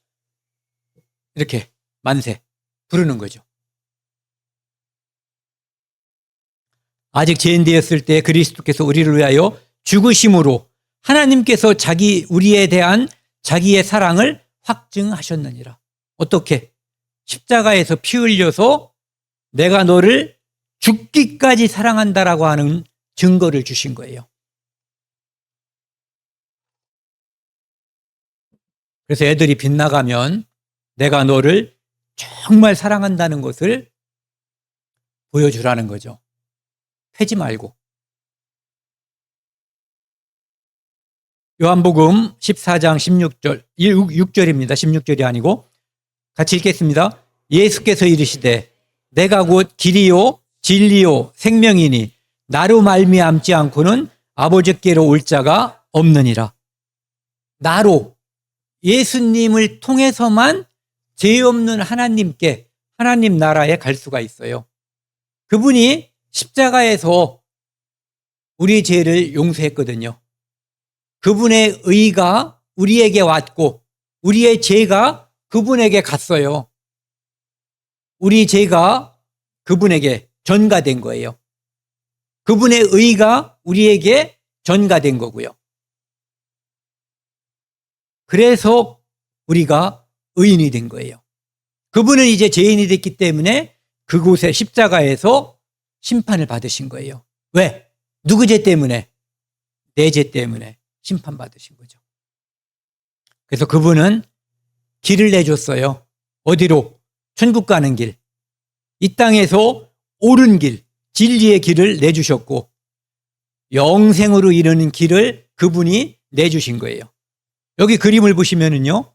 이렇게 만세 부르는 거죠. 아직 죄인되었을 때 그리스도께서 우리를 위하여 죽으심으로 하나님께서 우리에 대한 자기의 사랑을 확증하셨느니라. 어떻게? 십자가에서 피 흘려서 내가 너를 죽기까지 사랑한다라고 하는 증거를 주신 거예요. 그래서 애들이 빗나가면 내가 너를 정말 사랑한다는 것을 보여주라는 거죠. 패지 말고. 요한복음 14장 16절, 6절입니다. 16절이 아니고 같이 읽겠습니다. 예수께서 이르시되 내가 곧 길이요 진리요 생명이니 나로 말미암지 않고는 아버지께로 올 자가 없느니라. 나로, 예수님을 통해서만 죄 없는 하나님께, 하나님 나라에 갈 수가 있어요. 그분이 십자가에서 우리 죄를 용서했거든요. 그분의 의가 우리에게 왔고 우리의 죄가 그분에게 갔어요. 우리 죄가 그분에게 전가된 거예요. 그분의 의가 우리에게 전가된 거고요. 그래서 우리가 의인이 된 거예요. 그분은 이제 죄인이 됐기 때문에 그곳에 십자가에서 심판을 받으신 거예요. 왜? 누구 죄 때문에? 내 죄 때문에 심판받으신 거죠. 그래서 그분은 길을 내줬어요. 어디로? 천국 가는 길. 이 땅에서 옳은 길, 진리의 길을 내주셨고 영생으로 이르는 길을 그분이 내주신 거예요. 여기 그림을 보시면은요,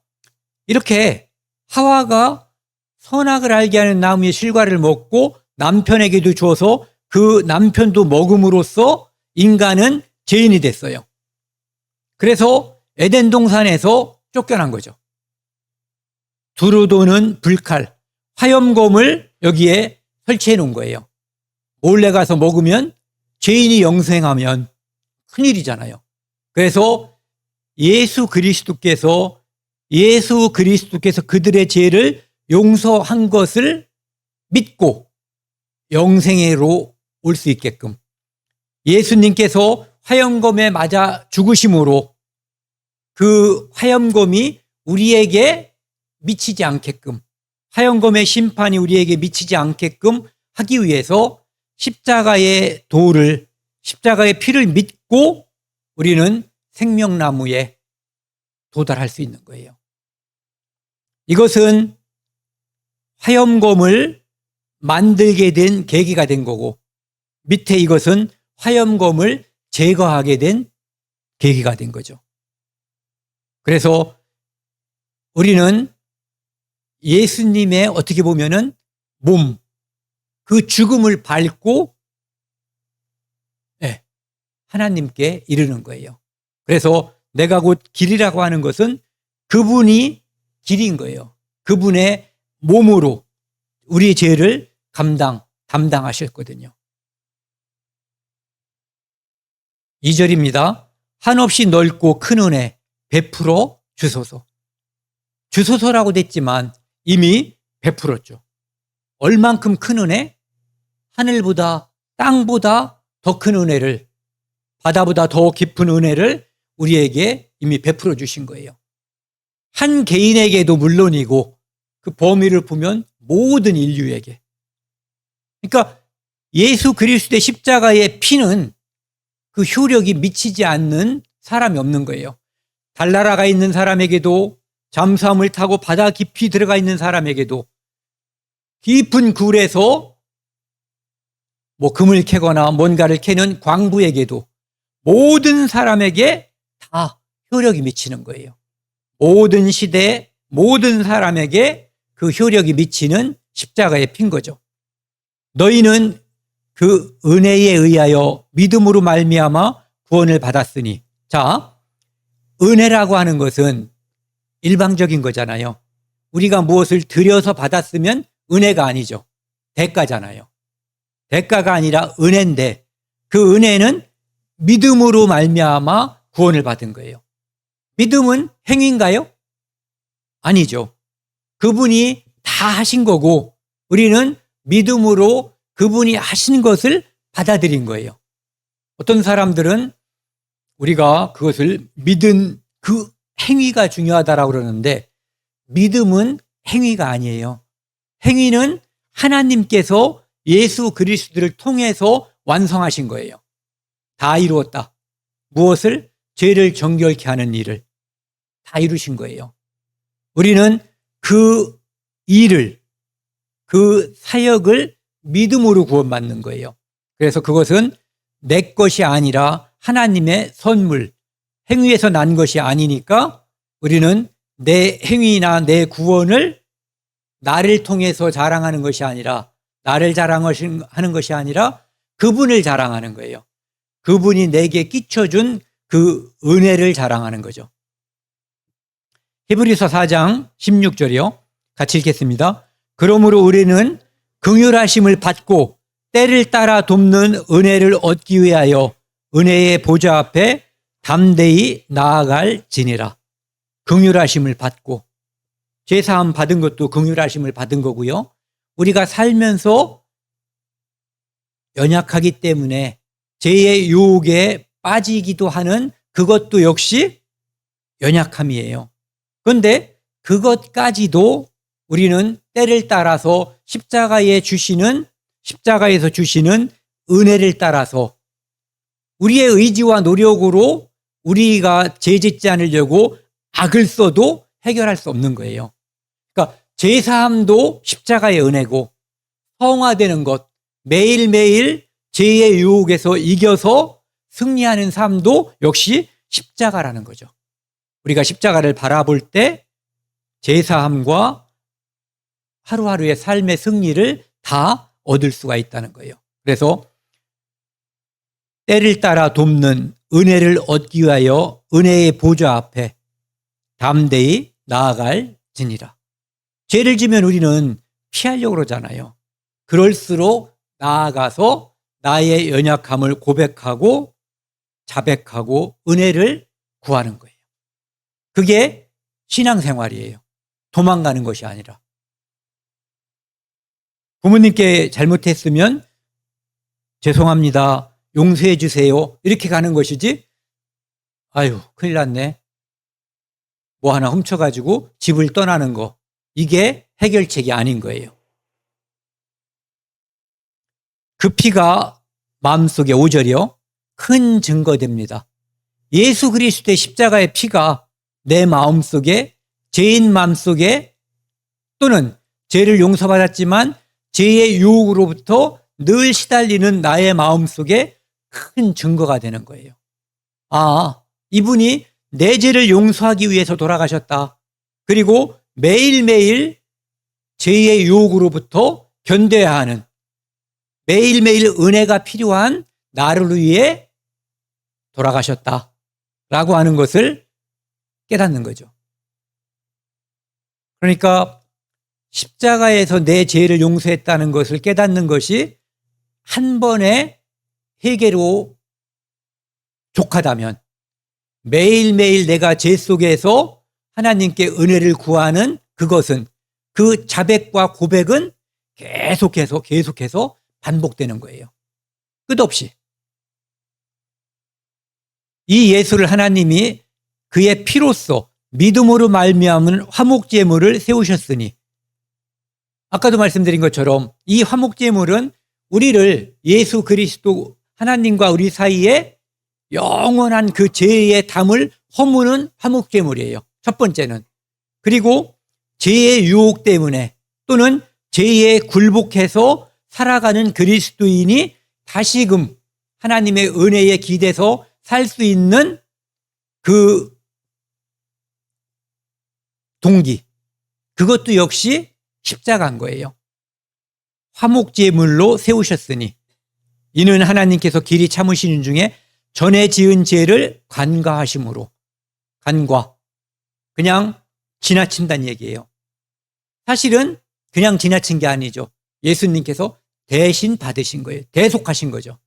이렇게 하와가 선악을 알게 하는 나무의 실과를 먹고 남편에게도 줘서 그 남편도 먹음으로써 인간은 죄인이 됐어요. 그래서 에덴 동산에서 쫓겨난 거죠. 두루 도는 불칼, 화염검을 여기에 설치해 놓은 거예요. 몰래 가서 먹으면, 죄인이 영생하면 큰일이잖아요. 그래서 예수 그리스도께서 그들의 죄를 용서한 것을 믿고 영생으로 올 수 있게끔, 예수님께서 화염검에 맞아 죽으심으로 그 화염검이 우리에게 미치지 않게끔, 화염검의 심판이 우리에게 미치지 않게끔 하기 위해서 십자가의 도를, 십자가의 피를 믿고 우리는 생명나무에 도달할 수 있는 거예요. 이것은 화염검을 만들게 된 계기가 된 거고, 밑에 이것은 화염검을 제거하게 된 계기가 된 거죠. 그래서 우리는 예수님의 어떻게 보면은 몸, 그 죽음을 밟고 하나님께 이르는 거예요. 그래서 내가 곧 길이라고 하는 것은 그분이 길인 거예요. 그분의 몸으로 우리 죄를 담당하셨거든요. 2절입니다. 한없이 넓고 큰 은혜 베풀어 주소서. 주소서라고 됐지만 이미 베풀었죠. 얼만큼 큰 은혜? 하늘보다 땅보다 더 큰 은혜를, 바다보다 더 깊은 은혜를 우리에게 이미 베풀어 주신 거예요. 한 개인에게도 물론이고 그 범위를 보면 모든 인류에게. 그러니까 예수 그리스도의 십자가의 피는 그 효력이 미치지 않는 사람이 없는 거예요. 달나라가 있는 사람에게도, 잠수함을 타고 바다 깊이 들어가 있는 사람에게도, 깊은 굴에서 뭐 금을 캐거나 뭔가를 캐는 광부에게도, 모든 사람에게 다 효력이 미치는 거예요. 모든 시대, 모든 사람에게 그 효력이 미치는 십자가의 피인 거죠. 너희는 그 은혜에 의하여 믿음으로 말미암아 구원을 받았으니. 자, 은혜라고 하는 것은 일방적인 거잖아요. 우리가 무엇을 들여서 받았으면 은혜가 아니죠. 대가잖아요. 대가가 아니라 은혜인데 그 은혜는 믿음으로 말미암아 구원을 받은 거예요. 믿음은 행위인가요? 아니죠. 그분이 다 하신 거고 우리는 믿음으로 그분이 하신 것을 받아들인 거예요. 어떤 사람들은 우리가 그것을 믿은 그 행위가 중요하다라고 그러는데 믿음은 행위가 아니에요. 행위는 하나님께서 예수 그리스도를 통해서 완성하신 거예요. 다 이루었다. 무엇을? 죄를 정결케 하는 일을 다 이루신 거예요. 우리는 그 일을, 그 사역을 믿음으로 구원받는 거예요. 그래서 그것은 내 것이 아니라 하나님의 선물, 행위에서 난 것이 아니니까 우리는 내 행위나 내 구원을 나를 통해서 자랑하는 것이 아니라, 나를 자랑하는 것이 아니라 그분을 자랑하는 거예요. 그분이 내게 끼쳐준 그 은혜를 자랑하는 거죠. 히브리서 4장 16절이요. 같이 읽겠습니다. 그러므로 우리는 긍휼하심을 받고 때를 따라 돕는 은혜를 얻기 위하여 은혜의 보좌 앞에 담대히 나아갈지니라. 긍휼하심을 받고, 죄사함 받은 것도 긍휼하심을 받은 거고요. 우리가 살면서 연약하기 때문에 죄의 유혹에 빠지기도 하는 그것도 역시 연약함이에요. 그런데 그것까지도 우리는 때를 따라서 십자가에서 주시는 은혜를 따라서 우리의 의지와 노력으로 우리가 죄 짓지 않으려고 악을 써도 해결할 수 없는 거예요. 그러니까 죄사함도 십자가의 은혜고, 성화되는 것, 매일매일 죄의 유혹에서 이겨서 승리하는 삶도 역시 십자가라는 거죠. 우리가 십자가를 바라볼 때 죄사함과 하루하루의 삶의 승리를 다 얻을 수가 있다는 거예요. 그래서 때를 따라 돕는 은혜를 얻기 위하여 은혜의 보좌 앞에 담대히 나아갈지니라. 죄를 지면 우리는 피하려고 그러잖아요. 그럴수록 나아가서 나의 연약함을 고백하고 자백하고 은혜를 구하는 거예요. 그게 신앙생활이에요. 도망가는 것이 아니라. 부모님께 잘못했으면 죄송합니다, 용서해 주세요, 이렇게 가는 것이지, 아유 큰일 났네, 뭐 하나 훔쳐가지고 집을 떠나는 거, 이게 해결책이 아닌 거예요. 그 피가 마음속에, 5절이요, 큰 증거됩니다. 예수 그리스도의 십자가의 피가 내 마음속에, 죄인 마음속에, 또는 죄를 용서받았지만 죄의 유혹으로부터 늘 시달리는 나의 마음속에 큰 증거가 되는 거예요. 아, 이분이 내 죄를 용서하기 위해서 돌아가셨다. 그리고 매일매일 죄의 유혹으로부터 견뎌야 하는, 매일매일 은혜가 필요한 나를 위해 돌아가셨다라고 하는 것을 깨닫는 거죠. 그러니까 십자가에서 내 죄를 용서했다는 것을 깨닫는 것이 한 번의 회개로 족하다면, 매일매일 내가 죄 속에서 하나님께 은혜를 구하는 그것은, 그 자백과 고백은 계속해서 반복되는 거예요. 끝없이. 이 예수를 하나님이 그의 피로써 믿음으로 말미암은 화목제물을 세우셨으니, 아까도 말씀드린 것처럼 이 화목제물은 우리를 예수 그리스도 하나님과 우리 사이에 영원한 그 죄의 담을 허무는 화목제물이에요. 첫 번째는. 그리고 죄의 유혹 때문에 또는 죄에 굴복해서 살아가는 그리스도인이 다시금 하나님의 은혜에 기대서 살 수 있는 그 동기, 그것도 역시 십자가인 거예요. 화목제물로 세우셨으니 이는 하나님께서 길이 참으시는 중에 전에 지은 죄를 간과하심으로. 간과, 그냥 지나친다는 얘기예요. 사실은 그냥 지나친 게 아니죠. 예수님께서 대신 받으신 거예요. 대속하신 거죠.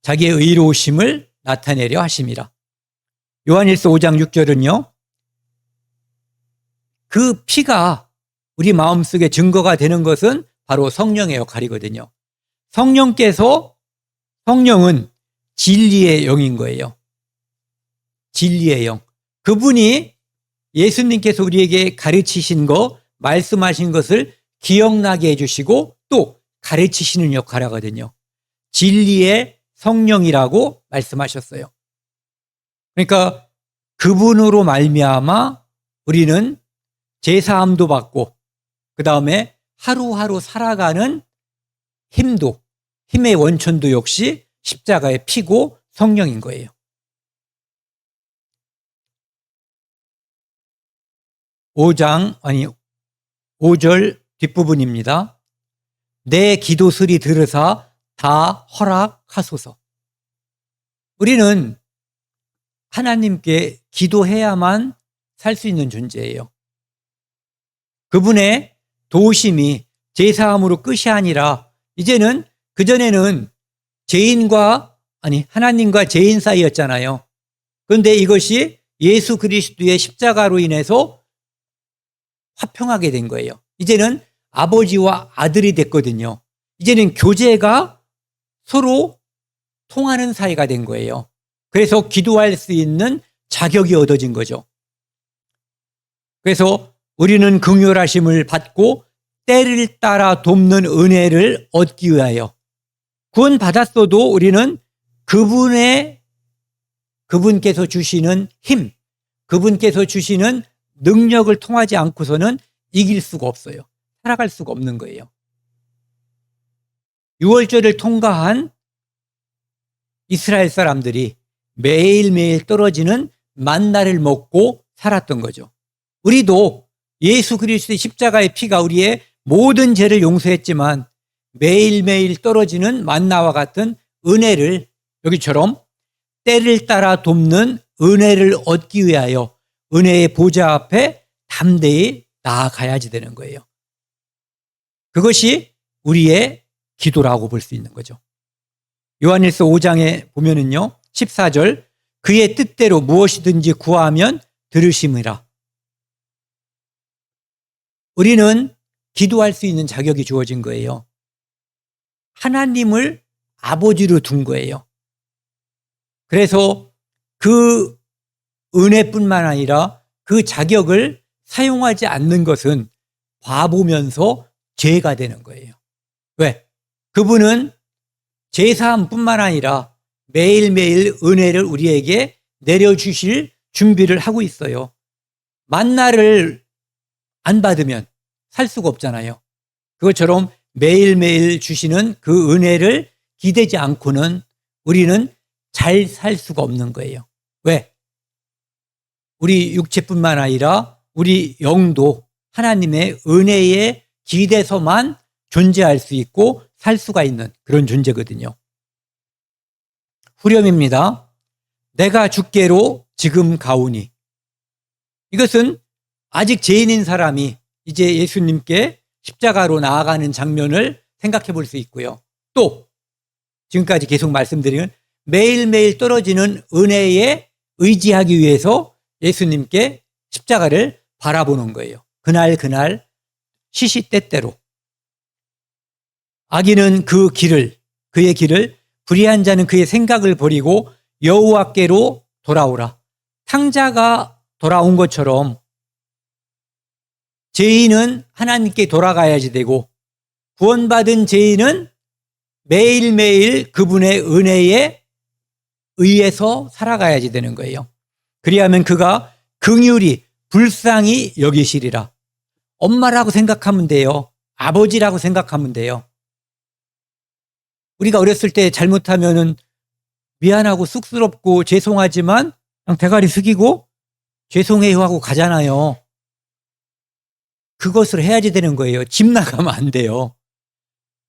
자기의 의로우심을 나타내려 하심이라. 요한일서 5장 6절은요. 그 피가 우리 마음속에 증거가 되는 것은 바로 성령의 역할이거든요. 성령은 진리의 영인 거예요. 진리의 영. 그분이 예수님께서 우리에게 가르치신 거, 말씀하신 것을 기억나게 해주시고 또 가르치시는 역할을 하거든요. 진리의 성령이라고 말씀하셨어요. 그러니까 그분으로 말미암아 우리는 제사함도 받고 그 다음에 하루하루 살아가는 힘의 원천도 역시 십자가의 피고 성령인 거예요. 5절 뒷부분입니다. 내 기도 소리 들으사 다 허락하소서. 우리는 하나님께 기도해야만 살 수 있는 존재예요. 그분의 도우심이 제사함으로 끝이 아니라 이제는 그전에는 하나님과 죄인 사이였잖아요. 그런데 이것이 예수 그리스도의 십자가로 인해서 화평하게 된 거예요. 이제는 아버지와 아들이 됐거든요. 이제는 교제가 서로 통하는 사이가 된 거예요. 그래서 기도할 수 있는 자격이 얻어진 거죠. 그래서 우리는 긍휼하심을 받고 때를 따라 돕는 은혜를 얻기 위하여 구원 받았어도 우리는 그분께서 주시는 힘, 그분께서 주시는 능력을 통하지 않고서는 이길 수가 없어요. 살아갈 수가 없는 거예요. 유월절을 통과한 이스라엘 사람들이 매일매일 떨어지는 만나를 먹고 살았던 거죠. 우리도 예수 그리스도의 십자가의 피가 우리의 모든 죄를 용서했지만 매일매일 떨어지는 만나와 같은 은혜를 여기처럼 때를 따라 돕는 은혜를 얻기 위하여 은혜의 보좌 앞에 담대히 나아가야지 되는 거예요. 그것이 우리의 기도라고 볼 수 있는 거죠. 요한일서 5장에 보면은요, 14절, 그의 뜻대로 무엇이든지 구하면 들으심이라. 우리는 기도할 수 있는 자격이 주어진 거예요. 하나님을 아버지로 둔 거예요. 그래서 그 은혜뿐만 아니라 그 자격을 사용하지 않는 것은 바보면서 죄가 되는 거예요. 왜? 그분은 제사함뿐만 아니라 매일매일 은혜를 우리에게 내려주실 준비를 하고 있어요. 만나를 안 받으면 살 수가 없잖아요. 그것처럼 매일매일 주시는 그 은혜를 기대지 않고는 우리는 잘 살 수가 없는 거예요. 왜? 우리 육체뿐만 아니라 우리 영도 하나님의 은혜에 기대서만 존재할 수 있고 살 수가 있는 그런 존재거든요. 후렴입니다. 내가 주께로 지금 가오니. 이것은 아직 죄인인 사람이 이제 예수님께 십자가로 나아가는 장면을 생각해 볼 수 있고요. 또 지금까지 계속 말씀드리는 매일매일 떨어지는 은혜에 의지하기 위해서 예수님께 십자가를 바라보는 거예요. 그날 시시때때로. 악인은 그의 길을, 불의한 자는 그의 생각을 버리고 여호와께로 돌아오라. 탕자가 돌아온 것처럼 죄인은 하나님께 돌아가야지 되고, 구원받은 죄인은 매일매일 그분의 은혜에 의해서 살아가야지 되는 거예요. 그리하면 그가 긍휼히 불쌍히 여기시리라. 엄마라고 생각하면 돼요. 아버지라고 생각하면 돼요. 우리가 어렸을 때 잘못하면은 미안하고 쑥스럽고 죄송하지만 그냥 대가리 숙이고 죄송해요 하고 가잖아요. 그것을 해야지 되는 거예요. 집 나가면 안 돼요.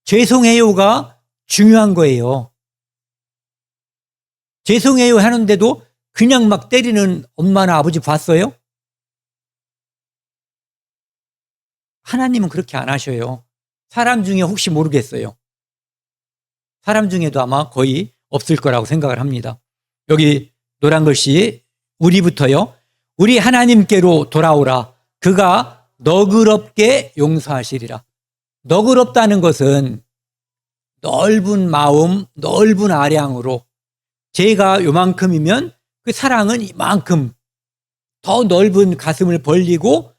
죄송해요가 중요한 거예요. 죄송해요 하는데도 그냥 막 때리는 엄마나 아버지 봤어요? 하나님은 그렇게 안 하셔요. 사람 중에 혹시 모르겠어요. 사람 중에도 아마 거의 없을 거라고 생각을 합니다. 여기 노란 글씨, 우리부터요. 우리 하나님께로 돌아오라. 그가 너그럽게 용서하시리라. 너그럽다는 것은 넓은 마음, 넓은 아량으로, 죄가 요만큼이면 그 사랑은 이만큼 더 넓은 가슴을 벌리고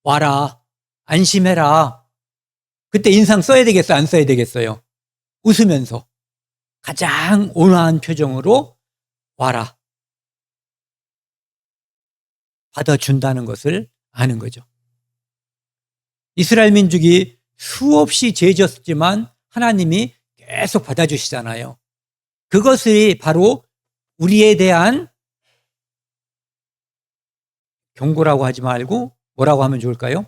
와라, 안심해라. 그때 인상 써야 되겠어요? 안 써야 되겠어요? 웃으면서 가장 온화한 표정으로 와라. 받아준다는 것을 아는 거죠. 이스라엘 민족이 수없이 죄졌지만 하나님이 계속 받아주시잖아요. 그것이 바로 우리에 대한 경고라고 하지 말고 뭐라고 하면 좋을까요?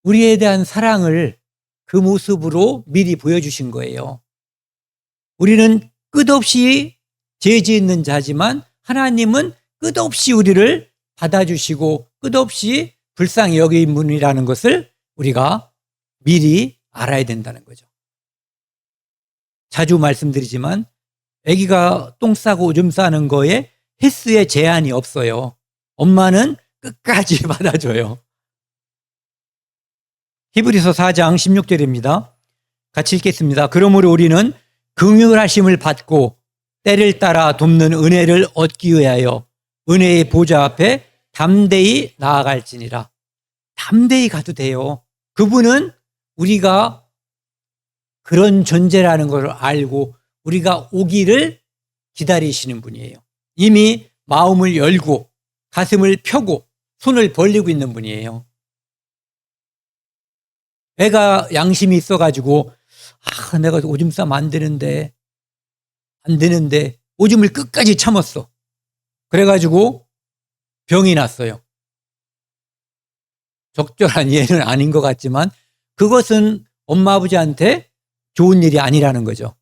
우리에 대한 사랑을 그 모습으로 미리 보여주신 거예요. 우리는 끝없이 죄 짓는 자지만 하나님은 끝없이 우리를 받아주시고 끝없이 불쌍히 여긴 분이라는 것을 우리가 미리 알아야 된다는 거죠. 자주 말씀드리지만 아기가 똥 싸고 오줌 싸는 거에 횟수에 제한이 없어요. 엄마는 끝까지 받아줘요. 히브리서 4장 16절입니다. 같이 읽겠습니다. 그러므로 우리는 긍휼하심을 받고 때를 따라 돕는 은혜를 얻기 위하여 은혜의 보좌 앞에 담대히 나아갈지니라. 담대히 가도 돼요. 그분은 우리가 그런 존재라는 걸 알고 우리가 오기를 기다리시는 분이에요. 이미 마음을 열고 가슴을 펴고 손을 벌리고 있는 분이에요. 애가 양심이 있어가지고 내가 오줌 싸면 안 되는데 오줌을 끝까지 참았어. 그래가지고 병이 났어요. 적절한 예는 아닌 것 같지만 그것은 엄마 아버지한테 좋은 일이 아니라는 거죠.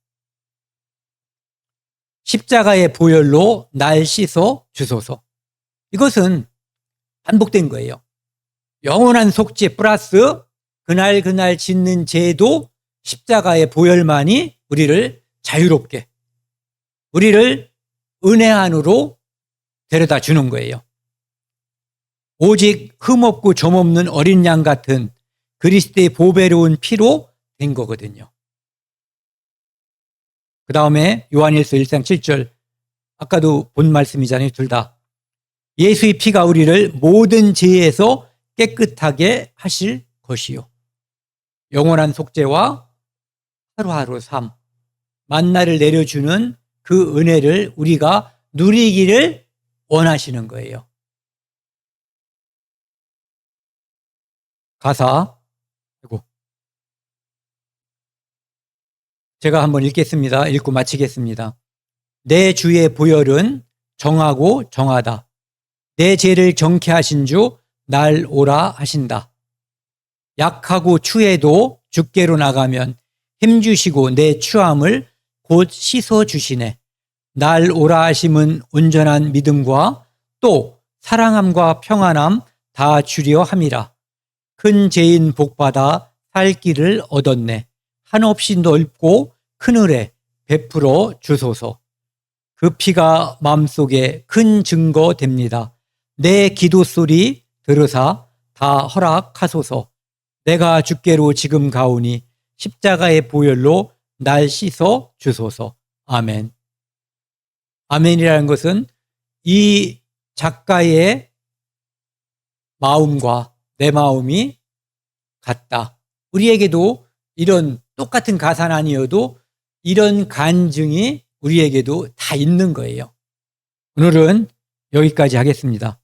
십자가의 보혈로 날 씻어 주소서. 이것은 반복된 거예요. 영원한 속죄 플러스 그날 짓는 죄도 십자가의 보혈만이 우리를 자유롭게, 우리를 은혜 안으로 데려다 주는 거예요. 오직 흠없고 점없는 어린 양 같은 그리스도의 보배로운 피로 된 거거든요. 그 다음에 요한일서 1장 7절, 아까도 본 말씀이잖아요. 둘 다. 예수의 피가 우리를 모든 죄에서 깨끗하게 하실 것이요. 영원한 속죄와 하루하루 삶, 만나를 내려주는 그 은혜를 우리가 누리기를 원하시는 거예요. 가사, 제가 한번 읽겠습니다. 읽고 마치겠습니다. 내 주의 보혈은 정하고 정하다. 내 죄를 정케 하신 주 날 오라 하신다. 약하고 추해도 주께로 나가면 힘주시고 내 추함을 곧 씻어주시네. 날 오라 하심은 온전한 믿음과 또 사랑함과 평안함 다 주려 함이라. 큰 죄인 복받아 살 길을 얻었네. 한없이 넓고 그늘에 베풀어 주소서. 그 피가 마음속에 큰 증거 됩니다. 내 기도 소리 들으사 다 허락하소서. 내가 주께로 지금 가오니 십자가의 보혈로 날 씻어 주소서. 아멘. 아멘이라는 것은 이 작가의 마음과 내 마음이 같다. 우리에게도 이런 똑같은 가사는 아니어도 이런 간증이 우리에게도 다 있는 거예요. 오늘은 여기까지 하겠습니다.